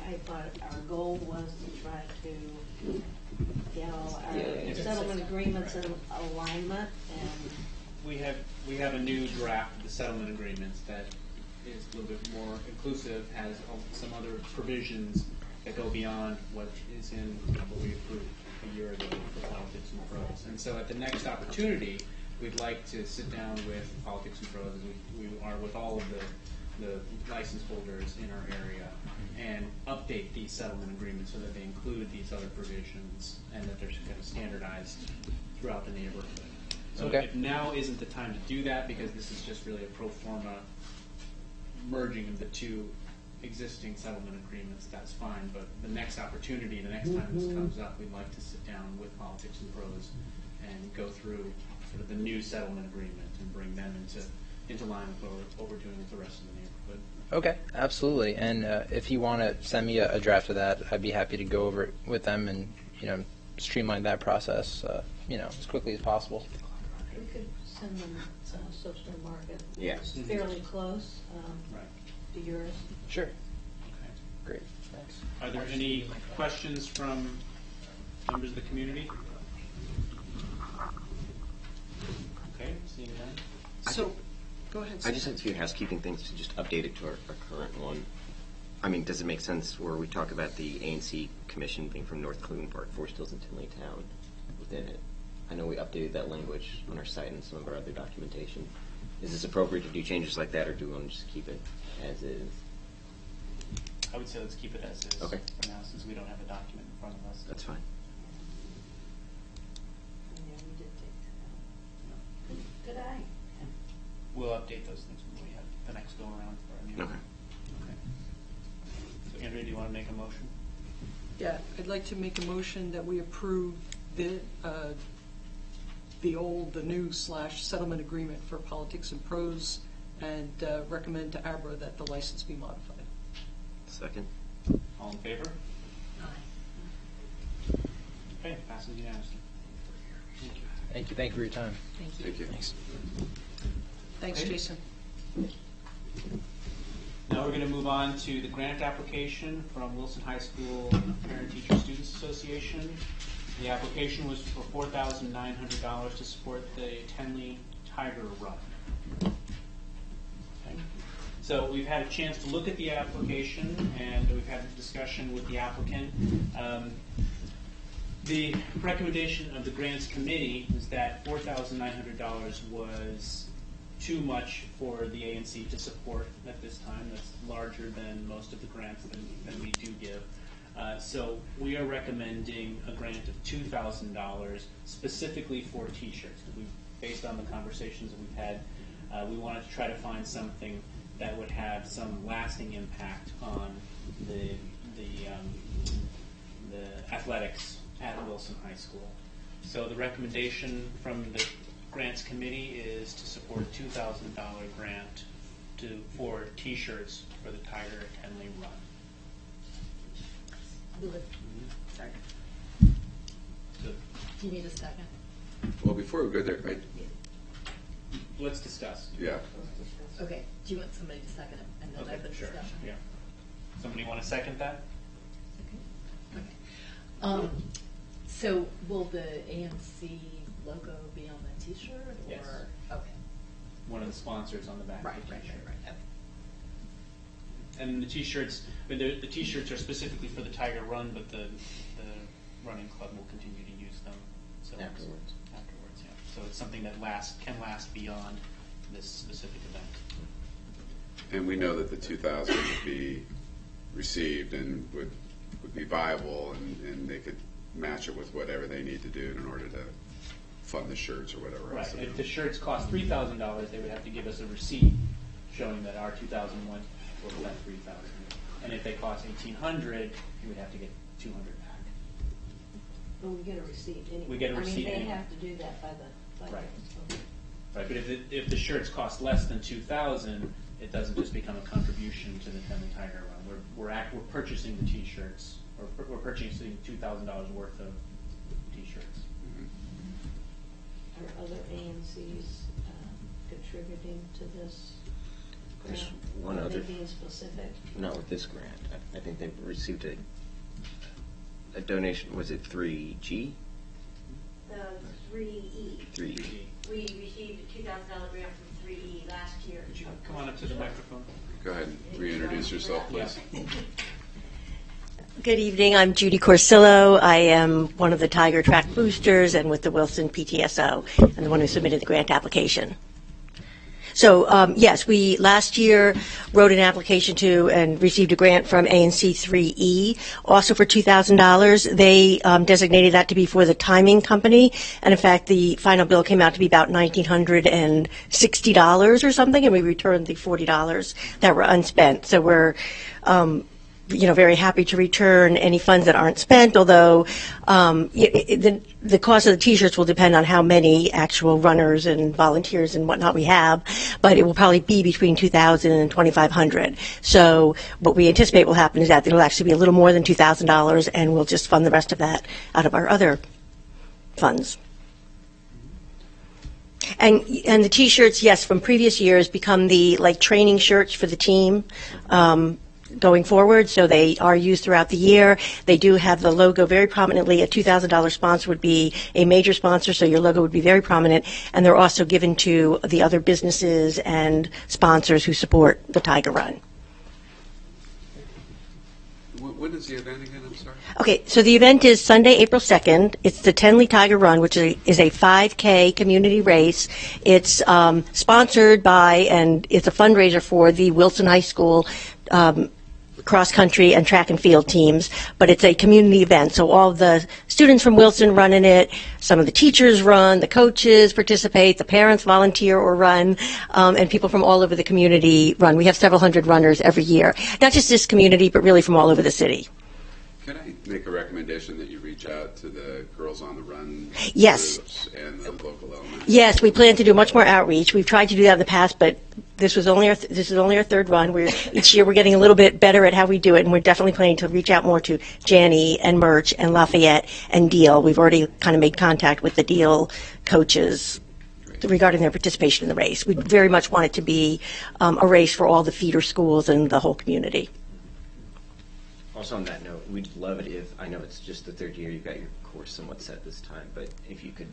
I thought our goal was to try to get all our settlement agreements in alignment, and We have a new draft of the settlement agreements that is a little bit more inclusive, has some other provisions that go beyond what is in what we approved a year ago for Politics and Pros. And so at the next opportunity, we'd like to sit down with Politics and Pros, as we are with all of the license holders in our area, and update these settlement agreements so that they include these other provisions and that they're kind of standardized throughout the neighborhood. So if now isn't the time to do that, because this is just really a pro forma merging of the two existing settlement agreements, that's fine. But the next opportunity, the next time this comes up, we'd like to sit down with Politics and Pros and go through sort of the new settlement agreement and bring them into line with what we're doing with the rest of the neighborhood. Okay, absolutely. And if you want to send me a draft of that, I'd be happy to go over it with them and streamline that process as quickly as possible. we could send them Social Market. Yeah. It's fairly close to yours. Sure. Okay. Great. Thanks. Are there any questions from members of the community? Okay, seeing none. So, go ahead. I just have a few housekeeping things to just update it to our current one. I mean, does it make sense where we talk about the ANC Commission being from North Cleveland Park, Forest Hills, and Tinley Town within it? I know we updated that language on our site and some of our other documentation. Is this appropriate to do changes like that, or do we want to just keep it as is? I would say let's keep it as is Okay. for now, since we don't have a document in front of us. That's fine. Yeah, we did take that out. Good eye. We'll update those things when we have the next go around for our new. Okay. Okay. So Andrea, do you want to make a motion? Yeah, I'd like to make a motion that we approve the new / settlement agreement for Politics and Pros, and recommend to ABRA that the license be modified. Second. All in favor? Okay, passes unanimously. Thank you. Thank you. Thank you for your time. Thank you. Thanks. Thanks, Jason. Now we're going to move on to the grant application from Wilson High School Parent Teacher Students Association. The application was for $4,900 to support the Tenley Tiger Run. Okay. So we've had a chance to look at the application, and we've had a discussion with the applicant. The recommendation of the grants committee is that $4,900 was too much for the ANC to support at this time. That's larger than most of the grants that we do give. So we are recommending a grant of $2,000 specifically for T-shirts. Based on the conversations that we've had, we wanted to try to find something that would have some lasting impact on the athletics at Wilson High School. So the recommendation from the grants committee is to support a $2,000 grant for T-shirts for the Tiger Tenley Run. Sorry. So, Do you need a second? Well, before we go there, let's discuss. yeah. Okay. Do you want somebody to second it and then open Sure. discussion? Yeah. Somebody want to second that? Okay. So will the ANC logo be on the T-shirt? Or? Yes. Okay. One of the sponsors on the back Right. of the Right. T-shirt. Right. Right. Okay. And the T-shirts, the T-shirts are specifically for the Tiger Run, but the running club will continue to use them. So Afterwards. Afterwards, yeah. So it's something that can last beyond this specific event. And we know that the 2,000 would be received and would be viable, and they could match it with whatever they need to do in order to fund the shirts or whatever Right. else. If the shirts cost $3,000, they would have to give us a receipt showing that our 2,000 went for that 3,000. And if they cost $1,800, you would have to get 200 back. Well, we get a receipt anyway. We get a receipt I mean, anyway. they have to do that by the. Right. Okay. Right, but if the shirts cost less than $2,000, it doesn't just become a contribution to the Tenley Tiger Run. We're purchasing the T-shirts, or we're purchasing $2,000 worth of T-shirts. Are other ANCs contributing to this grant? There's one Are other. they being specific? Not with this grant. I think they received a donation. Was it 3G? The 3E. 3E. We received a $2,000 grant from 3E last year. Could you come on up to the microphone? Go ahead and reintroduce yourself, please. Good evening. I'm Judy Corsillo. I am one of the Tiger Track boosters and with the Wilson PTSO, and the one who submitted the grant application. So, yes, we last year wrote an application to and received a grant from ANC 3E, also for $2,000. They designated that to be for the timing company, and in fact, the final bill came out to be about $1,960 or something, and we returned the $40 that were unspent. So we're very happy to return any funds that aren't spent, although the cost of the T-shirts will depend on how many actual runners and volunteers and whatnot we have, but it will probably be between $2,000 and $2,500. So what we anticipate will happen is that it'll actually be a little more than $2,000, and we'll just fund the rest of that out of our other funds. And the T-shirts, yes, from previous years become the training shirts for the team. Going forward, so they are used throughout the year. They do have the logo very prominently. A $2,000 sponsor would be a major sponsor, so your logo would be very prominent, and they're also given to the other businesses and sponsors who support the Tiger Run. When is the event again? I'm sorry. Okay, so the event is Sunday, April 2nd. It's the Tenley Tiger Run, which is a 5K community race. It's sponsored by, and it's a fundraiser for the Wilson High School cross-country and track and field teams, but it's a community event. So all the students from Wilson run in it, some of the teachers run, the coaches participate, the parents volunteer or run, and people from all over the community run. We have several hundred runners every year. Not just this community, but really from all over the city. Can I make a recommendation that you reach out to the Girls on the Run Yes. groups and the local elements? Yes, we plan to do much more outreach. We've tried to do that in the past, but this is only our third run. Each year we're getting a little bit better at how we do it, and we're definitely planning to reach out more to Janney and Murch and Lafayette and Deal. We've already kind of made contact with the Deal coaches regarding their participation in the race. We very much want it to be a race for all the feeder schools and the whole community. Also on that note, we'd love it if, I know it's just the third year, you've got your course somewhat set this time, but if you could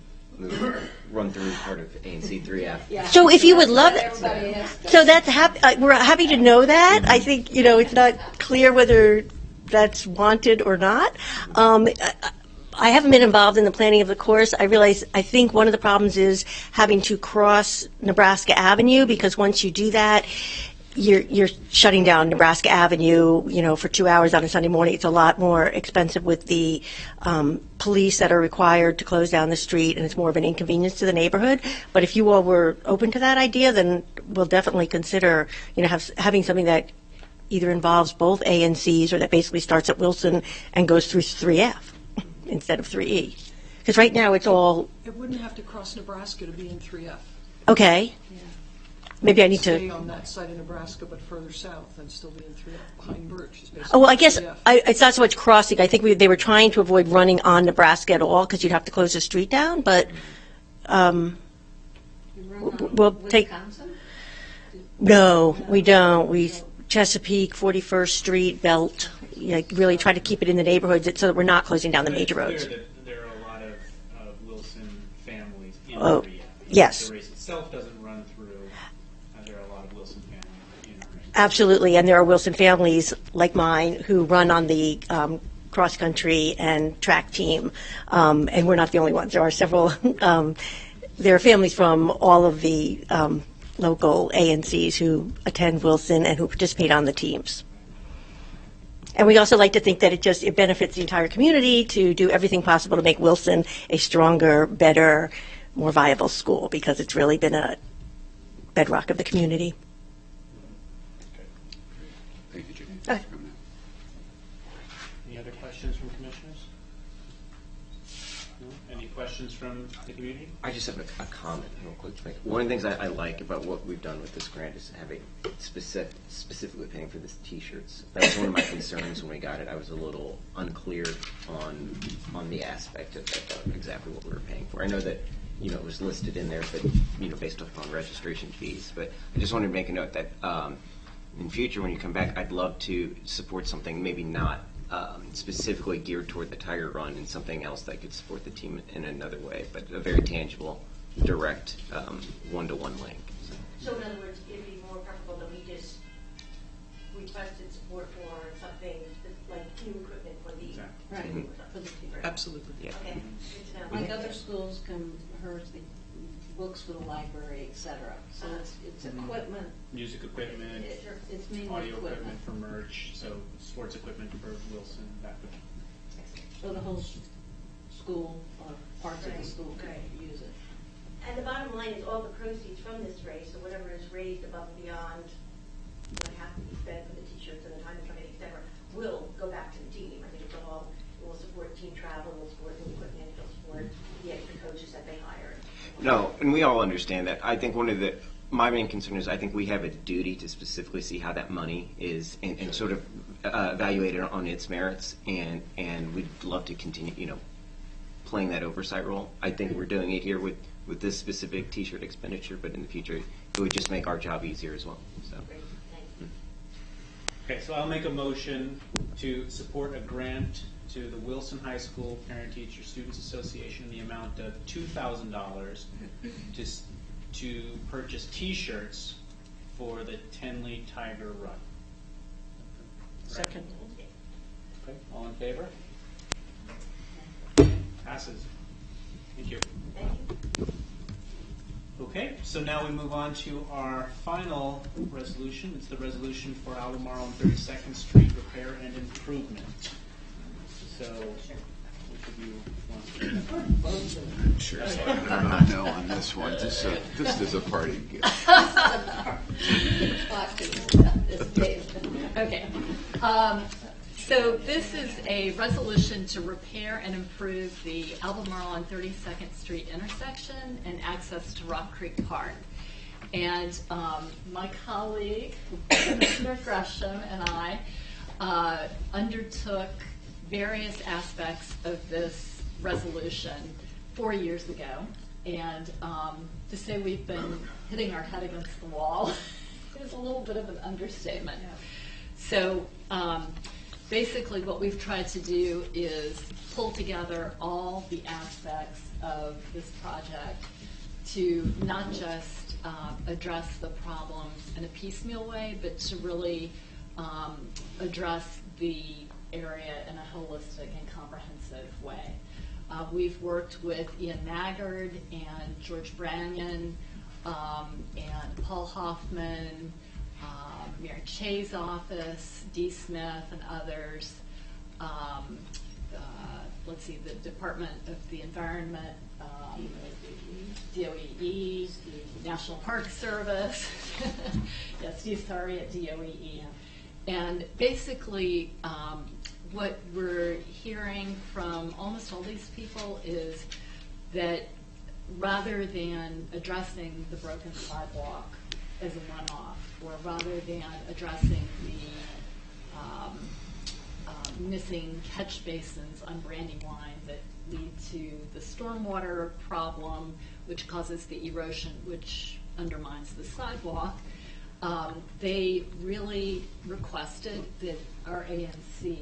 run through part of ANC 3F. Yeah. So if you would love it, Everybody has to- so that's we're happy to know that. I think, it's not clear whether that's wanted or not. I haven't been involved in the planning of the course. I think one of the problems is having to cross Nebraska Avenue, because once you do that, you're shutting down Nebraska Avenue, for 2 hours on a Sunday morning. It's a lot more expensive with the police that are required to close down the street, and it's more of an inconvenience to the neighborhood. But if you all were open to that idea, then we'll definitely consider, having something that either involves both ANCs or that basically starts at Wilson and goes through 3F instead of 3E. Because right now it's all... It wouldn't have to cross Nebraska to be in 3F. Okay. Yeah. Maybe I need Stay to... on that side of Nebraska, but further south, and still be in 3F. Behind Birch is basically Oh, well, I guess 3F. it's not so much crossing. I think they were trying to avoid running on Nebraska at all because you'd have to close the street down, but we'll take... Wisconsin? No, we don't. We Chesapeake, 41st Street, Belt, really try to keep it in the neighborhoods so that we're not closing down the major roads. It's clear that there are a lot of Wilson families in Oh, Korea. yes. The race itself doesn't run through. There are a lot of Wilson families in our race. Absolutely, and there are Wilson families like mine who run on the cross-country and track team, and we're not the only ones. There are several, there are families from all of the local ANCs who attend Wilson and who participate on the teams. And we also like to think that it benefits the entire community to do everything possible to make Wilson a stronger, better, more viable school, because it's really been a bedrock of the community. Thank you, Judy. Okay. Any other questions from commissioners? No? Any questions from the community? I just have a comment real quick to make. One of the things I like about what we've done with this grant is having specifically paying for the T-shirts. That was one of my concerns when we got it. I was a little unclear on the aspect of exactly what we were paying for. I know that it was listed in there, but based upon registration fees. But I just wanted to make a note that in future when you come back, I'd love to support something maybe not specifically geared toward the Tiger Run and something else that could support the team in another way, but a very tangible, direct, one-to-one link. So in other words, it'd be more preferable that we just requested support for something like new equipment for the Right. team. For the team. Absolutely. Yeah. Okay, good to know. Like other schools can hers the books for the library, etc. So it's equipment. Music equipment, It's mainly audio equipment. equipment for merch, so sports equipment for Wilson, that would. So the whole school or parts of the school can use it. And the bottom line is all the proceeds from this race, so whatever is raised above and beyond what has to be spent for the T-shirts and the time committee, et cetera, will go back to the team. I think it will support team travel, it will support new equipment, it will support the extra coaches that they hire. No, and we all understand that. I think my main concern is I think we have a duty to specifically see how that money is and sort of evaluate it on its merits, and we'd love to continue, playing that oversight role. I think we're doing it here with this specific T-shirt expenditure, but in the future it would just make our job easier as well. So. Okay, so I'll make a motion to support a grant to the Wilson High School Parent Teacher Students Association in the amount of $2,000 to purchase T-shirts for the Tenley Tiger Run. Second. Okay, all in favor? Passes. Thank you. Okay, so now we move on to our final resolution. It's the resolution for Albemarle on 32nd Street repair and improvement. So, which of you wants to? Sure. No, on this one, just as a party gift. Okay. So this is a resolution to repair and improve the Albemarle on 32nd Street intersection and access to Rock Creek Park. And my colleague, Commissioner Gresham, and I undertook various aspects of this resolution 4 years ago. And to say we've been hitting our head against the wall is a little bit of an understatement. So basically what we've tried to do is pull together all the aspects of this project to not just address the problems in a piecemeal way, but to really address the area in a holistic and comprehensive way. We've worked with Ian Maggard and George Branyan and Paul Hoffman, Mary Che's office, Dee Smith, and others. Let's see, the Department of the Environment, DOEE, National Park Service. Yes, Steve Sorry at DOEE. And basically, what we're hearing from almost all these people is that rather than addressing the broken sidewalk as a one-off, or rather than addressing the missing catch basins on Brandywine that lead to the stormwater problem, which causes the erosion, which undermines the sidewalk, they really requested that our ANC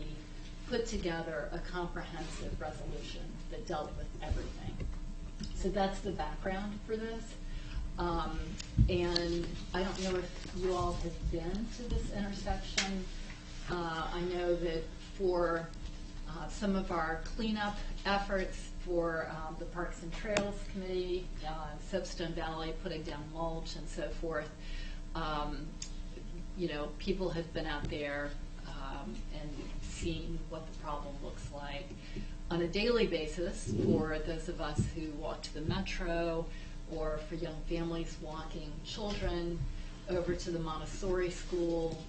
put together a comprehensive resolution that dealt with everything. So that's the background for this. And I don't know if you all have been to this intersection. I know that for some of our cleanup efforts for the Parks and Trails Committee, Soapstone Valley, putting down mulch and so forth, people have been out there and seen what the problem looks like on a daily basis for those of us who walk to the metro, or for young families walking children over to the Montessori school,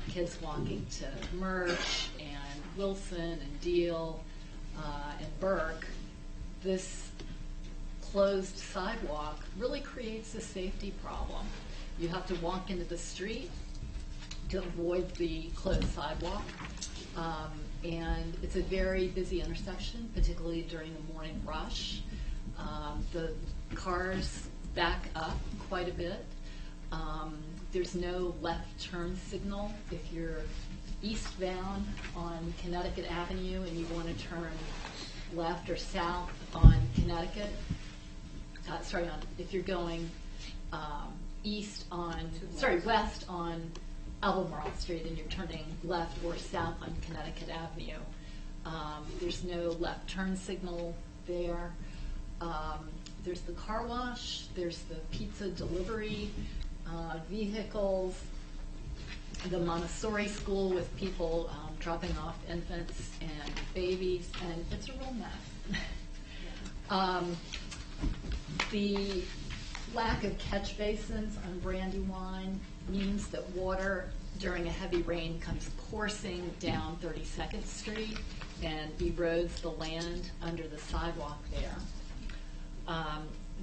kids walking to Murch and Wilson and Deal and Burke. This closed sidewalk really creates a safety problem. You have to walk into the street to avoid the closed sidewalk. And it's a very busy intersection, particularly during the morning rush. The cars back up quite a bit. There's no left turn signal if you're eastbound on Connecticut Avenue and you want to turn left or south on Connecticut. If you're going west on Albemarle Street and you're turning left or south on Connecticut Avenue. There's no left turn signal there. There's the car wash, there's the pizza delivery vehicles, the Montessori school with people dropping off infants and babies, and it's a real mess. The lack of catch basins on Brandywine means that water during a heavy rain comes coursing down 32nd Street and erodes the land under the sidewalk there.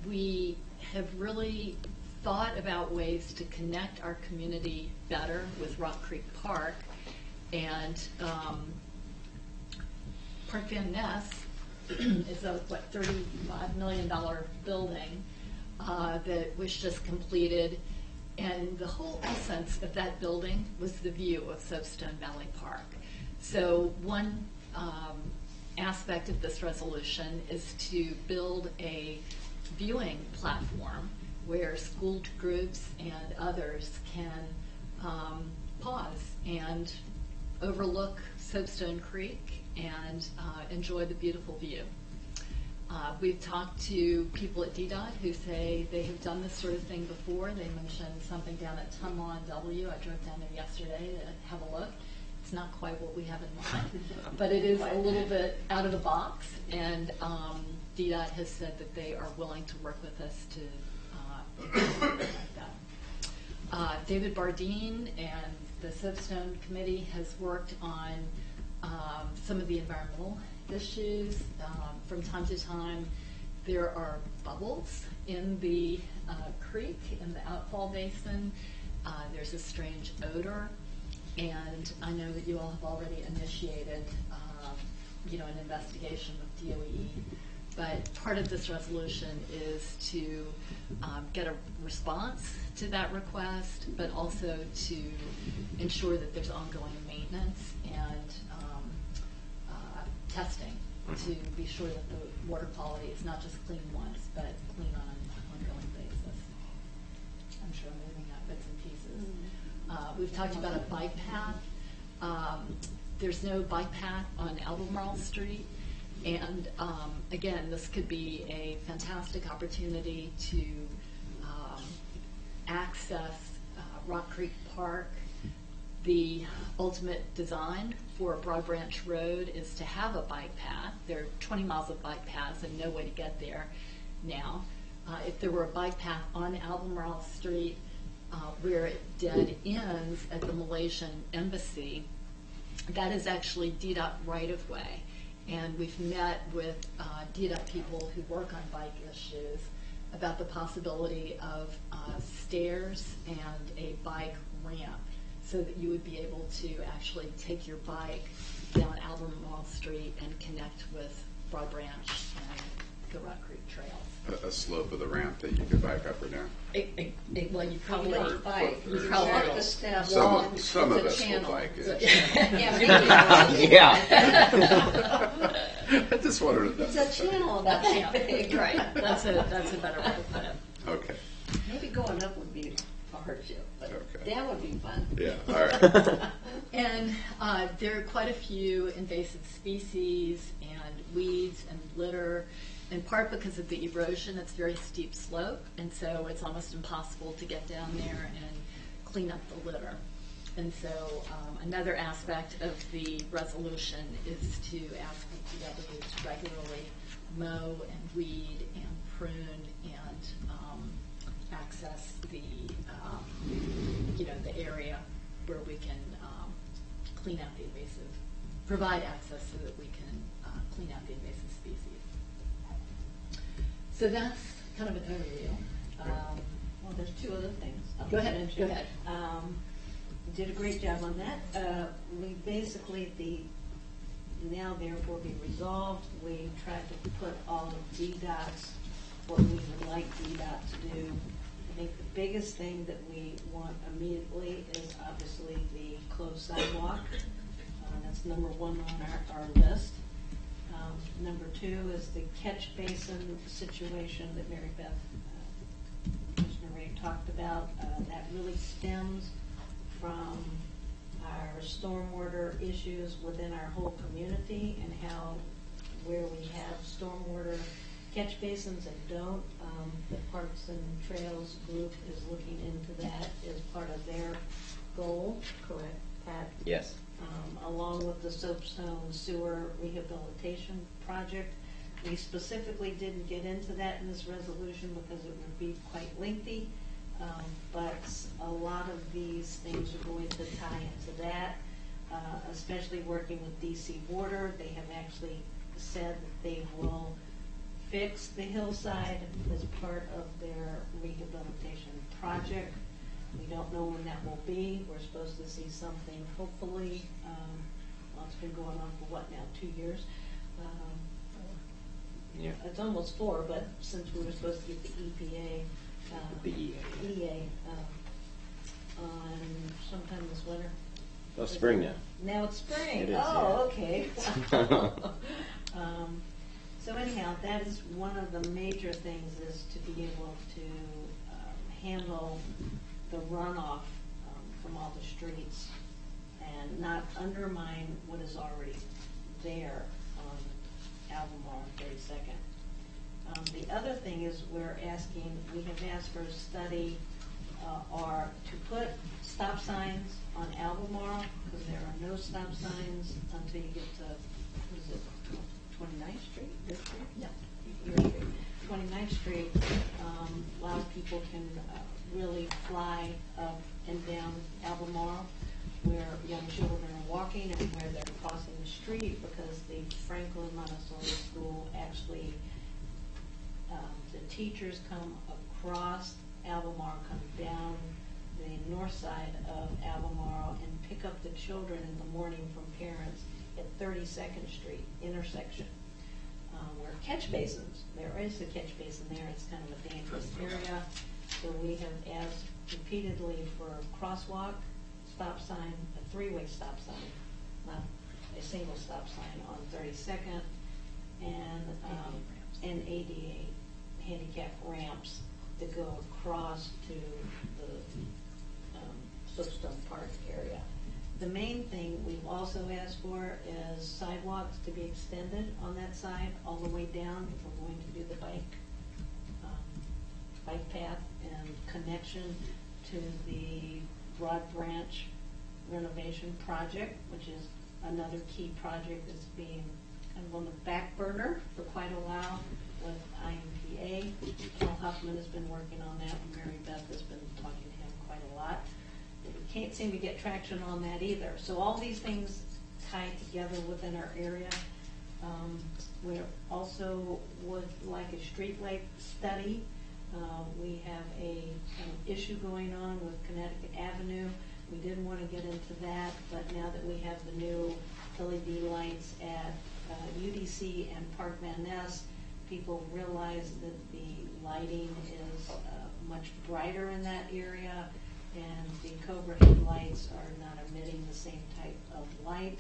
We have really thought about ways to connect our community better with Rock Creek Park, and Park Van Ness is a $35 million building that was just completed, and the whole essence of that building was the view of Soapstone Valley Park. So one aspect of this resolution is to build a viewing platform where school groups and others can pause and overlook Soapstone Creek and enjoy the beautiful view. We've talked to people at DDOT who say they have done this sort of thing before. They mentioned something down at Tunlaw W. I drove down there yesterday to have a look. It's not quite what we have in mind, but it is a little bit out of the box, and DDOT has said that they are willing to work with us to that. David Bardeen and the Soapstone Committee has worked on some of the environmental issues. From time to time, there are bubbles in the creek, in the outfall basin. There's a strange odor, and I know that you all have already initiated an investigation with DOE. But part of this resolution is to get a response to that request, but also to ensure that there's ongoing maintenance and testing to be sure that the water quality is not just clean once, but clean on an ongoing basis. I'm sure I'm leaving out bits and pieces. We've talked about a bike path. There's no bike path on Albemarle Street. And again, this could be a fantastic opportunity to access Rock Creek Park. The ultimate design for Broad Branch Road is to have a bike path. There are 20 miles of bike paths and no way to get there now. If there were a bike path on Albemarle Street where it dead ends at the Malaysian Embassy, that is actually DDOT right-of-way. And we've met with DDOT people who work on bike issues about the possibility of stairs and a bike ramp so that you would be able to actually take your bike down Albemarle Street and connect with Broad Branch and the Rock Creek Trails. A slope of the ramp that you could bike up or down. Well, you probably You have to step Some of it's a us will channel. bike it. Yeah. I just wanted to know. It's a channel about that big. Right. That's a better way to put it. Okay. Maybe going up would be a hardship, but Okay. that would be fun. Yeah, all right. And there are quite a few invasive species and weeds and litter, in part because of the erosion. It's a very steep slope, and so it's almost impossible to get down there and clean up the litter. And so another aspect of the resolution is to ask DPW to regularly mow and weed and prune and access the the area where we can clean out the invasive, provide access so that we can clean out the invasive species. So that's kind of an overview. Well, there's two other things. Go ahead. Go ahead. You did a great job on that. We basically, now therefore be resolved, we tried to put all of DDOT's, what we would like DDOT to do. I think the biggest thing that we want immediately is obviously the closed sidewalk. That's number one on our list. Number two is the catch basin situation that Mary Beth, Commissioner Ray talked about. That really stems from our stormwater issues within our whole community and how where we have stormwater catch basins and don't. The Parks and Trails group is looking into that as part of their goal, correct, Pat? Yes. Along with the soapstone sewer rehabilitation project. We specifically didn't get into that in this resolution because it would be quite lengthy, but a lot of these things are going to tie into that, especially working with DC Water. They have actually said that they will fix the hillside as part of their rehabilitation project. We don't know when that will be. We're supposed to see something hopefully, well, it's been going on for what now, 2 years? Yeah. It's almost 4, but since we were supposed to get the EPA, EA on sometime this winter. Oh, spring now. Now it's spring. It is, oh, yeah. okay. So anyhow, that is one of the major things is to be able to handle the runoff from all the streets and not undermine what is already there on Albemarle and 32nd. The other thing is we have asked for a study or to put stop signs on Albemarle because there are no stop signs until you get to, what is it, 29th Street? This street? No, your street. 29th Street, a lot of people can really fly up and down Albemarle where young children are walking and where they're crossing the street because the Franklin Montessori School actually, the teachers come across Albemarle, come down the north side of Albemarle and pick up the children in the morning from parents at 32nd Street intersection. Where catch basins, there is a catch basin there, it's kind of a dangerous area. So we have asked repeatedly for a crosswalk, stop sign, a three-way stop sign, not a single stop sign on 32nd, and ADA handicap ramps that go across to the Soapstone Park area. The main thing we've also asked for is sidewalks to be extended on that side all the way down if we're going to do the bike path and connection to the Broad Branch renovation project, which is another key project that's being kind of on the back burner for quite a while with IMPA. Paul Huffman has been working on that, and Mary Beth has been talking to him quite a lot. But we can't seem to get traction on that either. So all these things tie together within our area. We also would like a streetlight study. We have a issue going on with Connecticut Avenue. We didn't want to get into that, but now that we have the new LED lights at UDC and Park Van Ness, people realize that the lighting is much brighter in that area, and the Cobra headlights are not emitting the same type of light.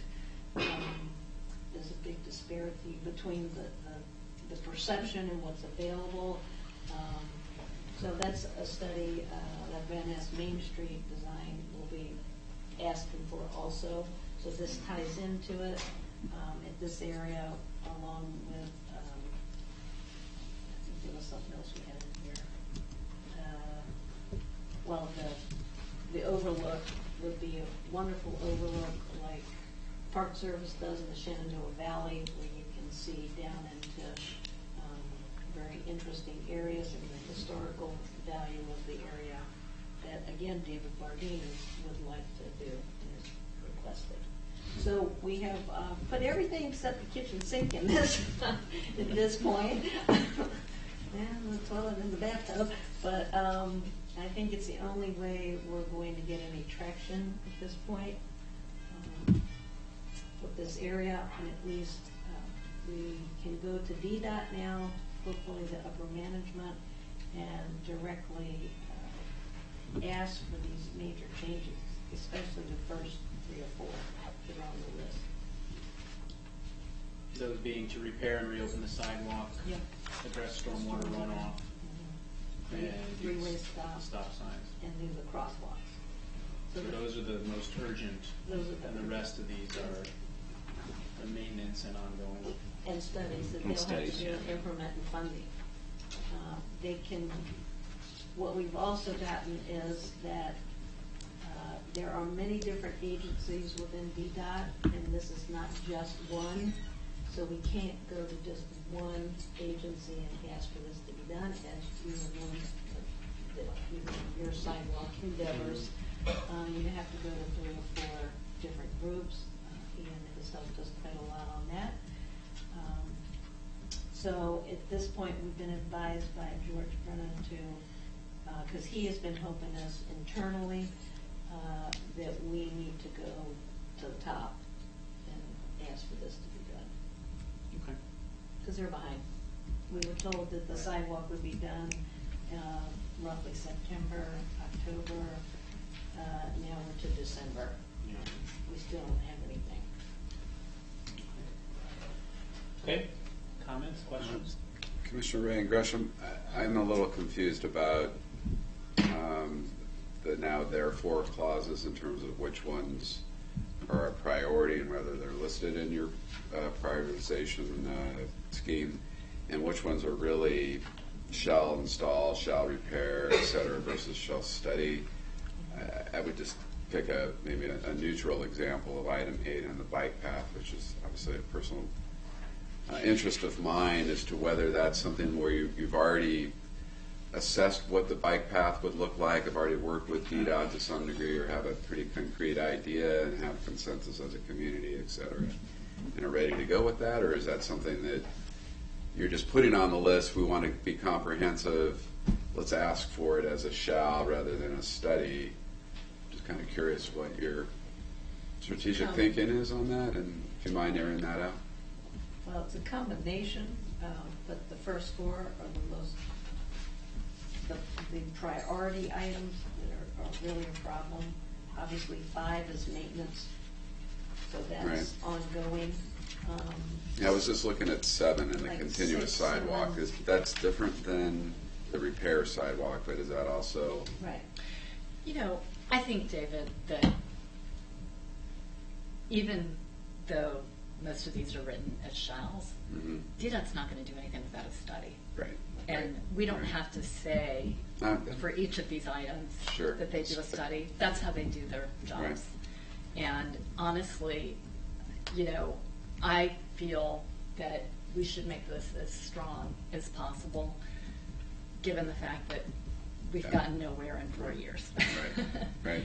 There's a big disparity between the perception and what's available. So that's a study that Van Ness Main Street Design will be asking for also. So this ties into it at this area, along with, there was something else we had in here. Well, the overlook would be a wonderful overlook like Park Service does in the Shenandoah Valley, where you can see down into very interesting areas and the historical value of the area that, again, David Bardini would like to do and has requested. So we have put everything except the kitchen sink in this at this point, and the toilet and the bathtub. But I think it's the only way we're going to get any traction at this point with this area, and at least we can go to DDOT now, hopefully the upper management, and directly ask for these major changes, especially the first 3 or 4 that are on the list. Those being to repair and reopen the sidewalk, Yep. address stormwater runoff, and Three-way use stop signs. and do the crosswalks. So those are the most urgent, and the rest of these are the maintenance and ongoing. And studies that they'll have to do and implement and funding. They can, what we've also gotten is that there are many different agencies within DDOT, and this is not just one. So we can't go to just one agency and ask for this to be done, as you know, your sidewalk endeavors. You have to go to 3 or 4 different groups. Ian has helped us quite a lot on that. So at this point, we've been advised by George Brennan to, because he has been helping us internally, that we need to go to the top and ask for this to be done. Okay. Because they're behind. We were told that the sidewalk would be done roughly September, October. Now we're to December. Yeah. We still don't have anything. Okay. Comments, questions? Commissioner Ray and Gresham, I'm a little confused about the now therefore clauses in terms of which ones are a priority and whether they're listed in your prioritization scheme, and which ones are really shall install, shall repair, et cetera, versus shall study. I would just pick maybe a neutral example of item 8 on the bike path, which is obviously a personal interest of mine as to whether that's something where you've already assessed what the bike path would look like, have already worked with DDOT to some degree, or have a pretty concrete idea and have consensus as a community, et cetera, and are ready to go with that, or is that something that you're just putting on the list, we want to be comprehensive, let's ask for it as a shall rather than a study? Just kind of curious what your strategic thinking is on that, and if you mind airing that out. Well, it's a combination, but the first 4 are the most, the priority items that are really a problem. Obviously, 5 is maintenance, so that's Right. ongoing. Yeah, I was just looking at 7 and the Like continuous 6, sidewalk. 7. That's different than the repair sidewalk, but is that also? Right. You know, I think, David, that even though most of these are written as shalls, DDOT's not going to do anything without a study. Right. And we don't have to say for each of these items that they do a study. That's how they do their jobs. Right. And honestly, you know, I feel that we should make this as strong as possible, given the fact that we've gotten nowhere in 4 years. Right. Right.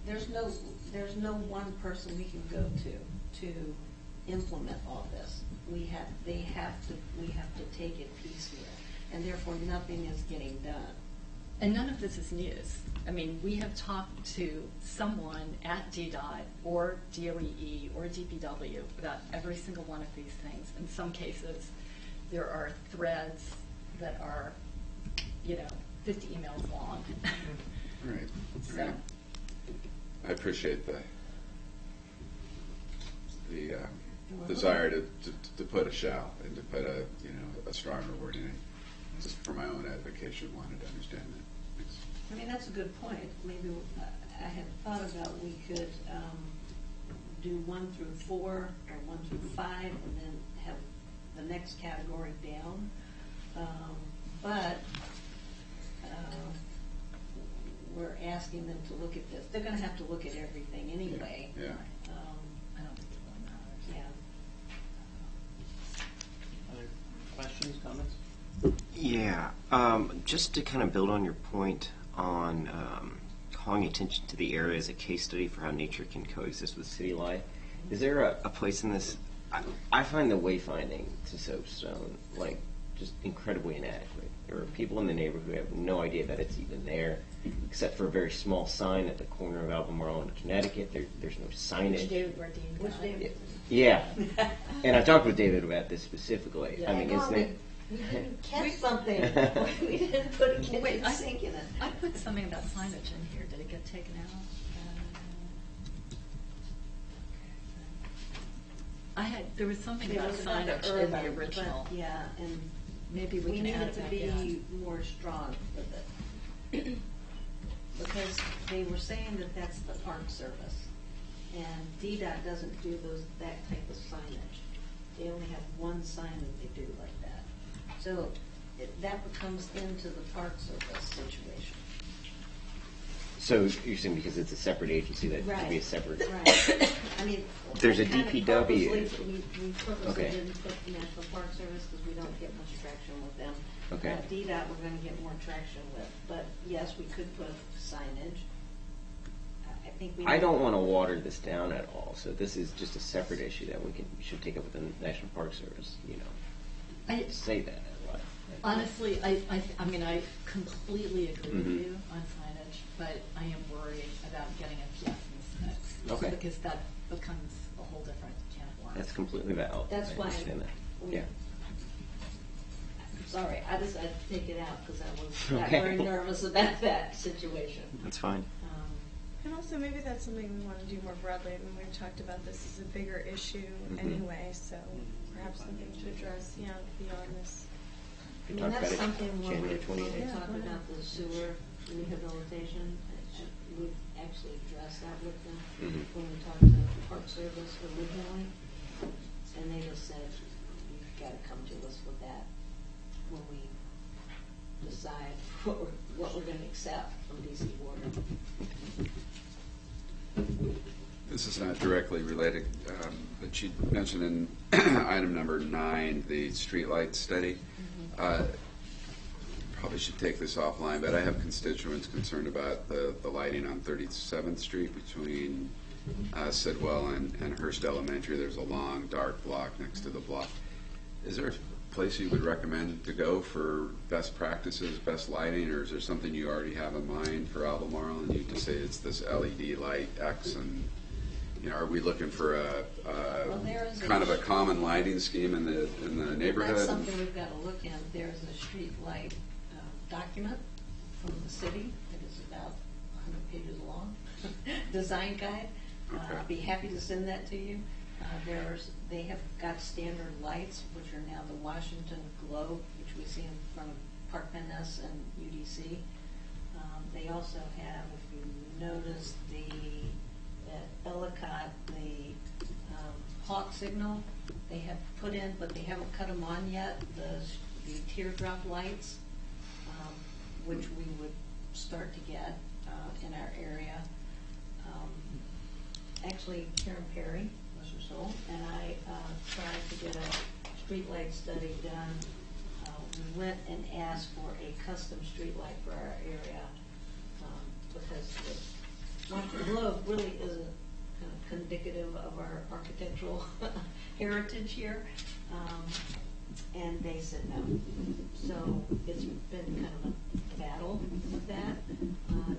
There's no one person we can go to implement all this. We have to take it piecemeal, and therefore nothing is getting done. And none of this is news. I mean, we have talked to someone at DDOT or DOEE or DPW about every single one of these things. In some cases, there are threads that are, you know, 50 emails long. Right. So. Right. I appreciate the desire to put a shall and to put a a stronger word in it. Just for my own edification, wanted to understand that. Thanks. I mean, that's a good point. Maybe I had thought about we could do 1 through 4 or 1 through 5, and then have the next category down. But we're asking them to look at this. They're going to have to look at everything anyway. Yeah. I don't think it really matters. Yeah. Other questions, comments? Yeah, just to kind of build on your point on calling attention to the area as a case study for how nature can coexist with city life, is there a place in this? I find the wayfinding to Soapstone like just incredibly inadequate. There are people in the neighborhood who have no idea that it's even there, except for a very small sign at the corner of Albemarle and Connecticut. There's no signage. Which David Bardeen got. Which David? Yeah, and I talked with David about this specifically. Yeah. I mean, isn't it? We didn't catch something. We didn't put a kitchen sink in it. I put something about signage in here. Did it get taken out? There was something about signage in the original. But, yeah, and maybe we can need add it to back be in. more strong with it. Because they were saying that that's the Park Service, and DDOT doesn't do that type of signage. They only have one sign that they do like that. So that comes into the Park Service situation. So you're saying because it's a separate agency that Right. could be a separate. Right. I mean, There's a kind of DPW. We purposely Okay. didn't put the National Park Service because we don't get much traction with them. Okay. DDOT we're going to get more traction with, but yes, we could put signage. I think we. I don't want to water this down at all. So this is just a separate issue that we should take up with the National Park Service. You know, I say that. honestly, I mean, I completely agree with you on signage, but I am worried about getting a yes in this mix. Okay. Because that becomes a whole different can of worms. That's completely valid. That's I why. understand that. Yeah. Sorry, I decided to take it out because I was Okay. very nervous about that situation. That's fine. And also, maybe that's something we want to do more broadly. I mean, we've talked about this as a bigger issue anyway, so perhaps something to address beyond this. We I mean, talked that's about it something when January we 28th. talk about the sewer rehabilitation, we've actually addressed that with them when we talked to the Park Service originally, and they just said, you've got to come to us with that when we decide what we're going to accept from DC Water. This is not directly related, but you mentioned in item number 9, the streetlight study. Probably should take this offline, but I have constituents concerned about the lighting on 37th Street between Sidwell and Hearst Elementary. There's a long, dark block next to the block. Is there a place you would recommend to go for best practices, best lighting, or is there something you already have in mind for Albemarle and you just say it's this LED light X, and are we looking for a kind of a common lighting scheme in the neighborhood? That's something we've got to look at. There's a street light document from the city that is about 100 pages long, design guide. I'd be happy to send that to you. They have got standard lights, which are now the Washington globe, which we see in front of Park Van Ness and UDC. They also have, if you notice, the at Ellicott, the hawk signal they have put in, but they haven't cut them on yet, the teardrop lights, which we would start to get in our area. Actually, Karen Perry was her soul, and I tried to get a street light study done. We went and asked for a custom street light for our area because the globe really isn't kind of indicative of our architectural heritage here. And they said no. So it's been kind of a battle with that.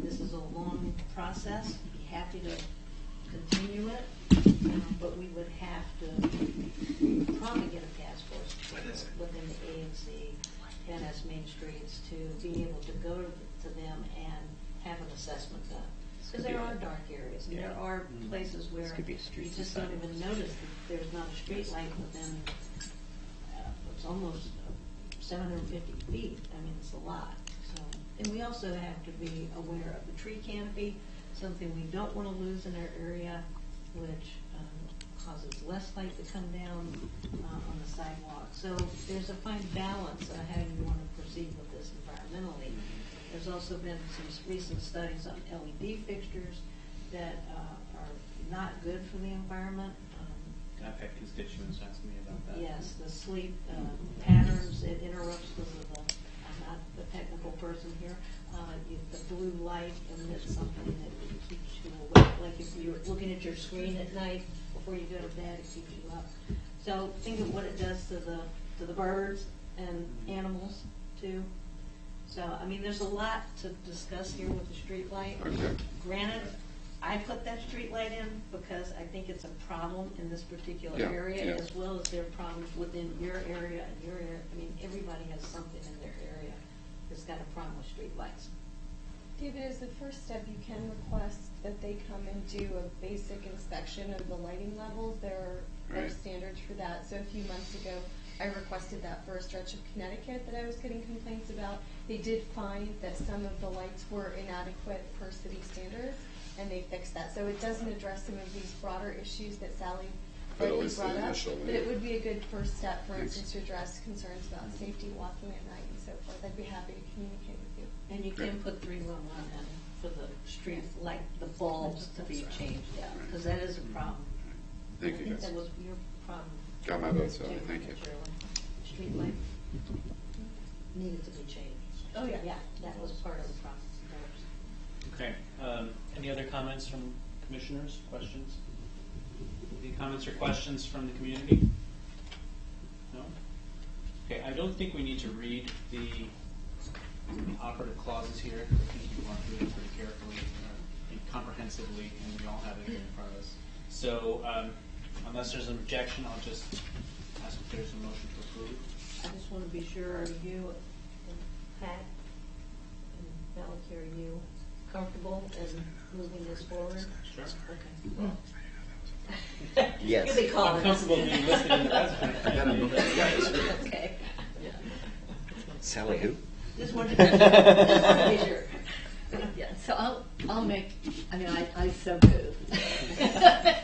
This is a long process. Be happy to continue it, but we would have to probably get a task force within the ANC and as Main Streets to be able to go to them and have an assessment done. Because there are dark areas, and there are places where you just don't even notice that there's not a street light within, it's almost 750 feet. I mean, it's a lot. So, and we also have to be aware of the tree canopy, something we don't want to lose in our area, which causes less light to come down on the sidewalk. So there's a fine balance on how you want to proceed with this environmentally. There's also been some recent studies on LED fixtures that are not good for the environment. I've had constituents ask me about that. Yes, the sleep patterns, it interrupts I'm not the technical person here, the blue light emits something that keeps you awake. Like if you're looking at your screen at night before you go to bed, it keeps you up. So think of what it does to the birds and animals too. So, I mean, there's a lot to discuss here with the street light. Okay. Granted, I put that street light in because I think it's a problem in this particular area, as well as there are problems within your area and your area. I mean, everybody has something in their area that's got a problem with street lights. David, as the first step, you can request that they come and do a basic inspection of the lighting levels. There are standards for that. So a few months ago, I requested that for a stretch of Connecticut that I was getting complaints about. They did find that some of the lights were inadequate per city standards, and they fixed that. So it doesn't address some of these broader issues that Sally rightly brought up. But it would be a good first step, for instance, to address concerns about safety walking at night and so forth. I'd be happy to communicate with you. And you can put 311 in for the street light, the bulbs to be changed out, because that is a problem. Thank you, I think guys. that was your problem. Got my vote, Sally. Thank you. Street light needed to be changed. Oh, yeah. Yeah, that was part of the process. Okay. Any other comments from commissioners? Questions? Any comments or questions from the community? No? Okay, I don't think we need to read the operative clauses here. I think you want to read it pretty carefully and comprehensively, and we all have it here in front of us. So unless there's an objection, I'll just ask if there's a motion to approve. I just want to be sure, are you and Pat and Malik, are you comfortable in moving this forward? Sure. Okay. Yes. You'll be calling I'm comfortable us. being listed in the resume. Okay. Sally who? Just wanted to be sure. Yeah, so I'll make, I mean, I so move.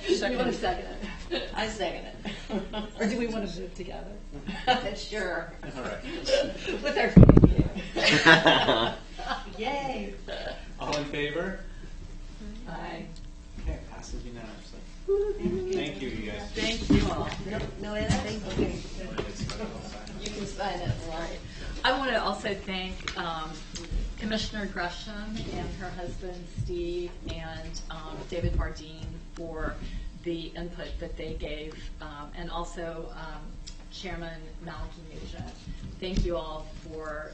You want to second it? I second it. Or do we want to move together? Sure. All right. With our feet. Yay. All in favor? Aye. Okay, passes unanimously. Thank you, you guys. Thank you all. No edits? Okay. You can sign it, right. I want to also thank Commissioner Gresham and her husband Steve and David Bardine for the input that they gave, and also Chairman Maliki. Thank you all for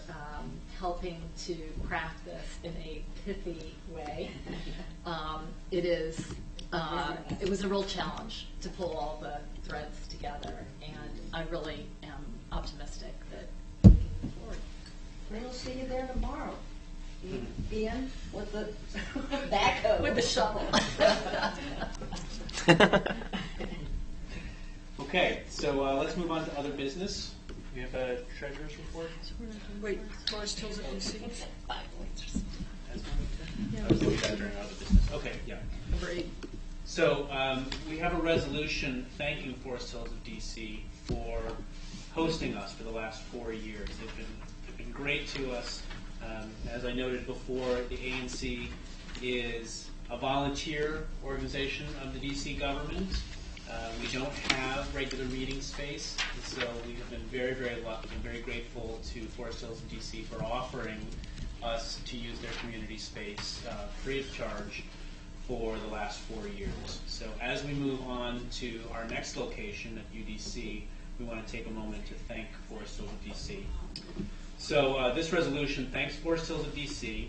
helping to craft this in a pithy way. It was a real challenge to pull all the threads together, and I really am optimistic that we can move forward. We'll see you there tomorrow. Ian, with the backhoe. With the shovel. Okay, so let's move on to other business. We have a treasurer's report. Wait, Laura Stills at DC. Oh, so we got during other business. Okay, yeah. Number 8. So we have a resolution thanking Forest Hills of DC for hosting us for the last 4 years. They've been great to us. As I noted before, the ANC is a volunteer organization of the DC government. We don't have regular meeting space, and so we have been very, very lucky and very grateful to Forest Hills of DC for offering us to use their community space free of charge for the last 4 years. So as we move on to our next location at UDC, we want to take a moment to thank Forest Hills of DC. So this resolution thanks Forest Hills of DC,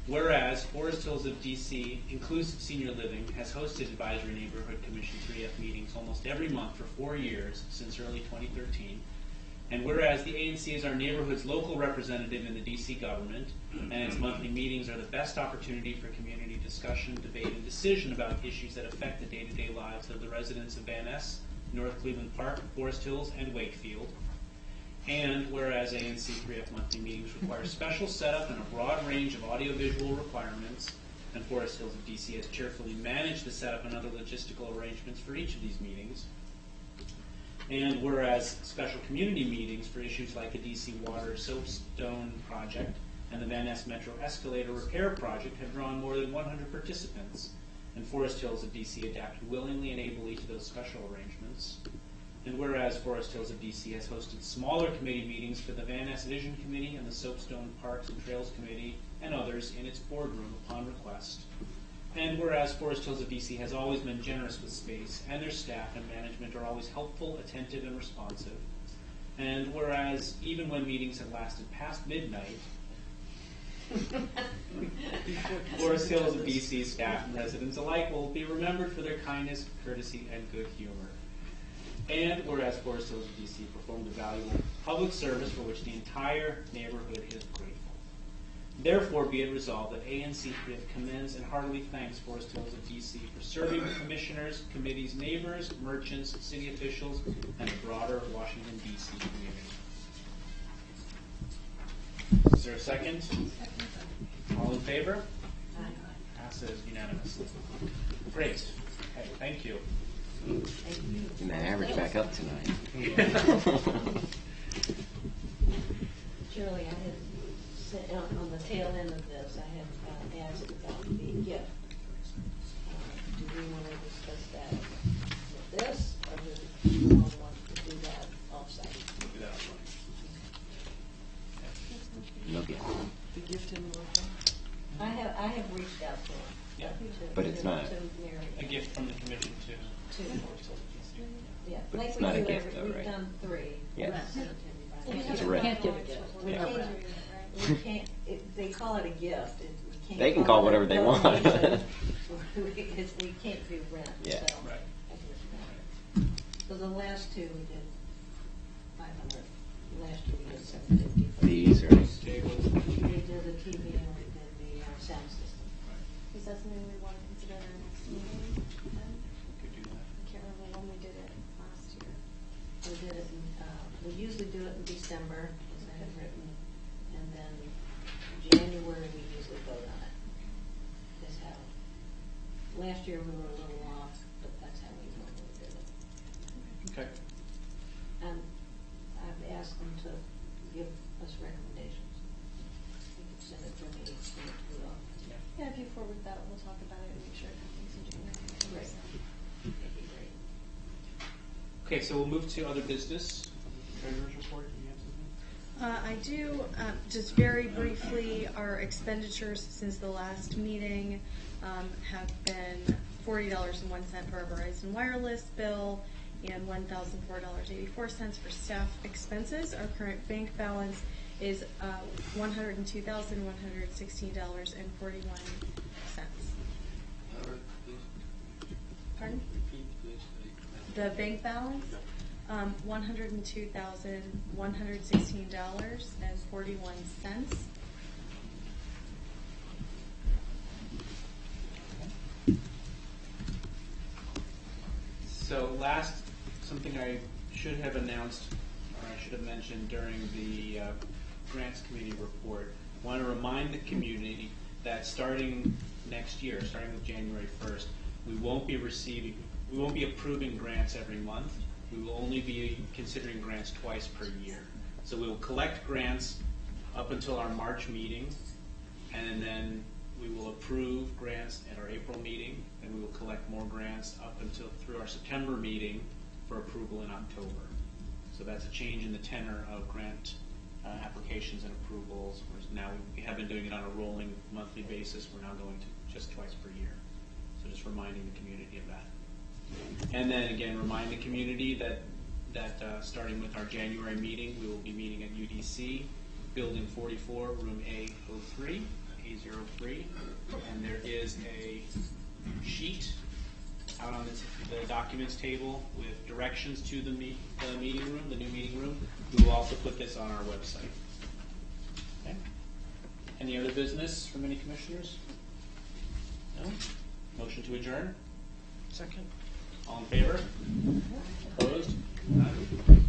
whereas Forest Hills of DC Inclusive Senior Living has hosted Advisory Neighborhood Commission 3F meetings almost every month for 4 years since early 2013, and whereas the ANC is our neighborhood's local representative in the DC government, and its monthly meetings are the best opportunity for community discussion, debate, and decision about issues that affect the day-to-day lives of the residents of Van Ness, North Cleveland Park, Forest Hills, and Wakefield. And whereas ANC 3F monthly meetings require special setup and a broad range of audiovisual requirements, and Forest Hills of DC has cheerfully managed the setup and other logistical arrangements for each of these meetings. And whereas special community meetings for issues like the DC Water Soapstone Project and the Van Ness Metro Escalator Repair Project have drawn more than 100 participants, and Forest Hills of DC adapted willingly and ably to those special arrangements. And whereas Forest Hills of DC has hosted smaller committee meetings for the Van Ness Vision Committee and the Soapstone Parks and Trails Committee and others in its boardroom upon request. And whereas Forest Hills of DC has always been generous with space, and their staff and management are always helpful, attentive, and responsive. And whereas even when meetings have lasted past midnight, Forest Hills of DC staff and residents alike will be remembered for their kindness, courtesy, and good humor. And whereas Forest Hills of DC performed a valuable public service for which the entire neighborhood is grateful. Therefore, be it resolved that ANC 3F commends and heartily thanks Forest Hills of DC for serving the commissioners, committees, neighbors, merchants, city officials, and the broader Washington, DC community. Is there a second? All in favor? Passes unanimously. Great. Okay, thank you. And that average back up tonight. Shirley, I had said on the tail end of this, I had asked about the gift. Do we want to discuss that with this, or do we want to do that offsite? We'll do that offsite. No gift. The gift in the I have reached out to him. Yeah. But it's not to Mary. A gift from the commission to To- Forest Hills of DC. Yeah, But like it's we not a do gift, every- though, we've right? done 3. Yeah. We've sent it to everybody. It's a rent. Can't give a gift. We Yeah. can't- We can't, they call it a gift. We can't They can call it whatever a they want. donation. We can't do rent, Yeah. so. Right. So the last 2 we did 500. Last year we did 750. These are We did the TV and we did the sound system. Is that something we want to consider in our next meeting? Then? Could do that. I can't remember when we did it last year. We did it we usually do it in December, as I had written, and then January we usually vote on it. Is how. Last year we were a little off, but that's how we normally did it. Okay. And I've asked them to give us recommendations. You can send it to me, send it to you all. Yeah, if you forward that, we'll talk about it and make sure it happens in January. Great. That'd be great. Okay, so we'll move to other business. Treasurer's report. Do you have something? I do. Just very briefly, our expenditures since the last meeting have been $40.01 for our Verizon wireless bill and $1,004.84 for staff expenses. Our current bank balance is $102,116.41. Pardon? The bank balance, $102,116.41. So last, something I should have announced, or I should have mentioned during the Grants Committee report, I want to remind the community that starting next year, starting with January 1st, We won't be approving grants every month. We will only be considering grants twice per year. So we will collect grants up until our March meeting, and then we will approve grants at our April meeting, and we will collect more grants up until through our September meeting for approval in October. So that's a change in the tenor of grant applications and approvals. Now we have been doing it on a rolling monthly basis. We're now going to just twice per year. So just reminding the community of that. And then again, remind the community that starting with our January meeting, we will be meeting at UDC, Building 44, Room A03, A03, and there is a sheet out on the documents table with directions to the meeting room, the new meeting room. We will also put this on our website. Okay. Any other business from any commissioners? No? Motion to adjourn? Second. All in favor? Opposed? None?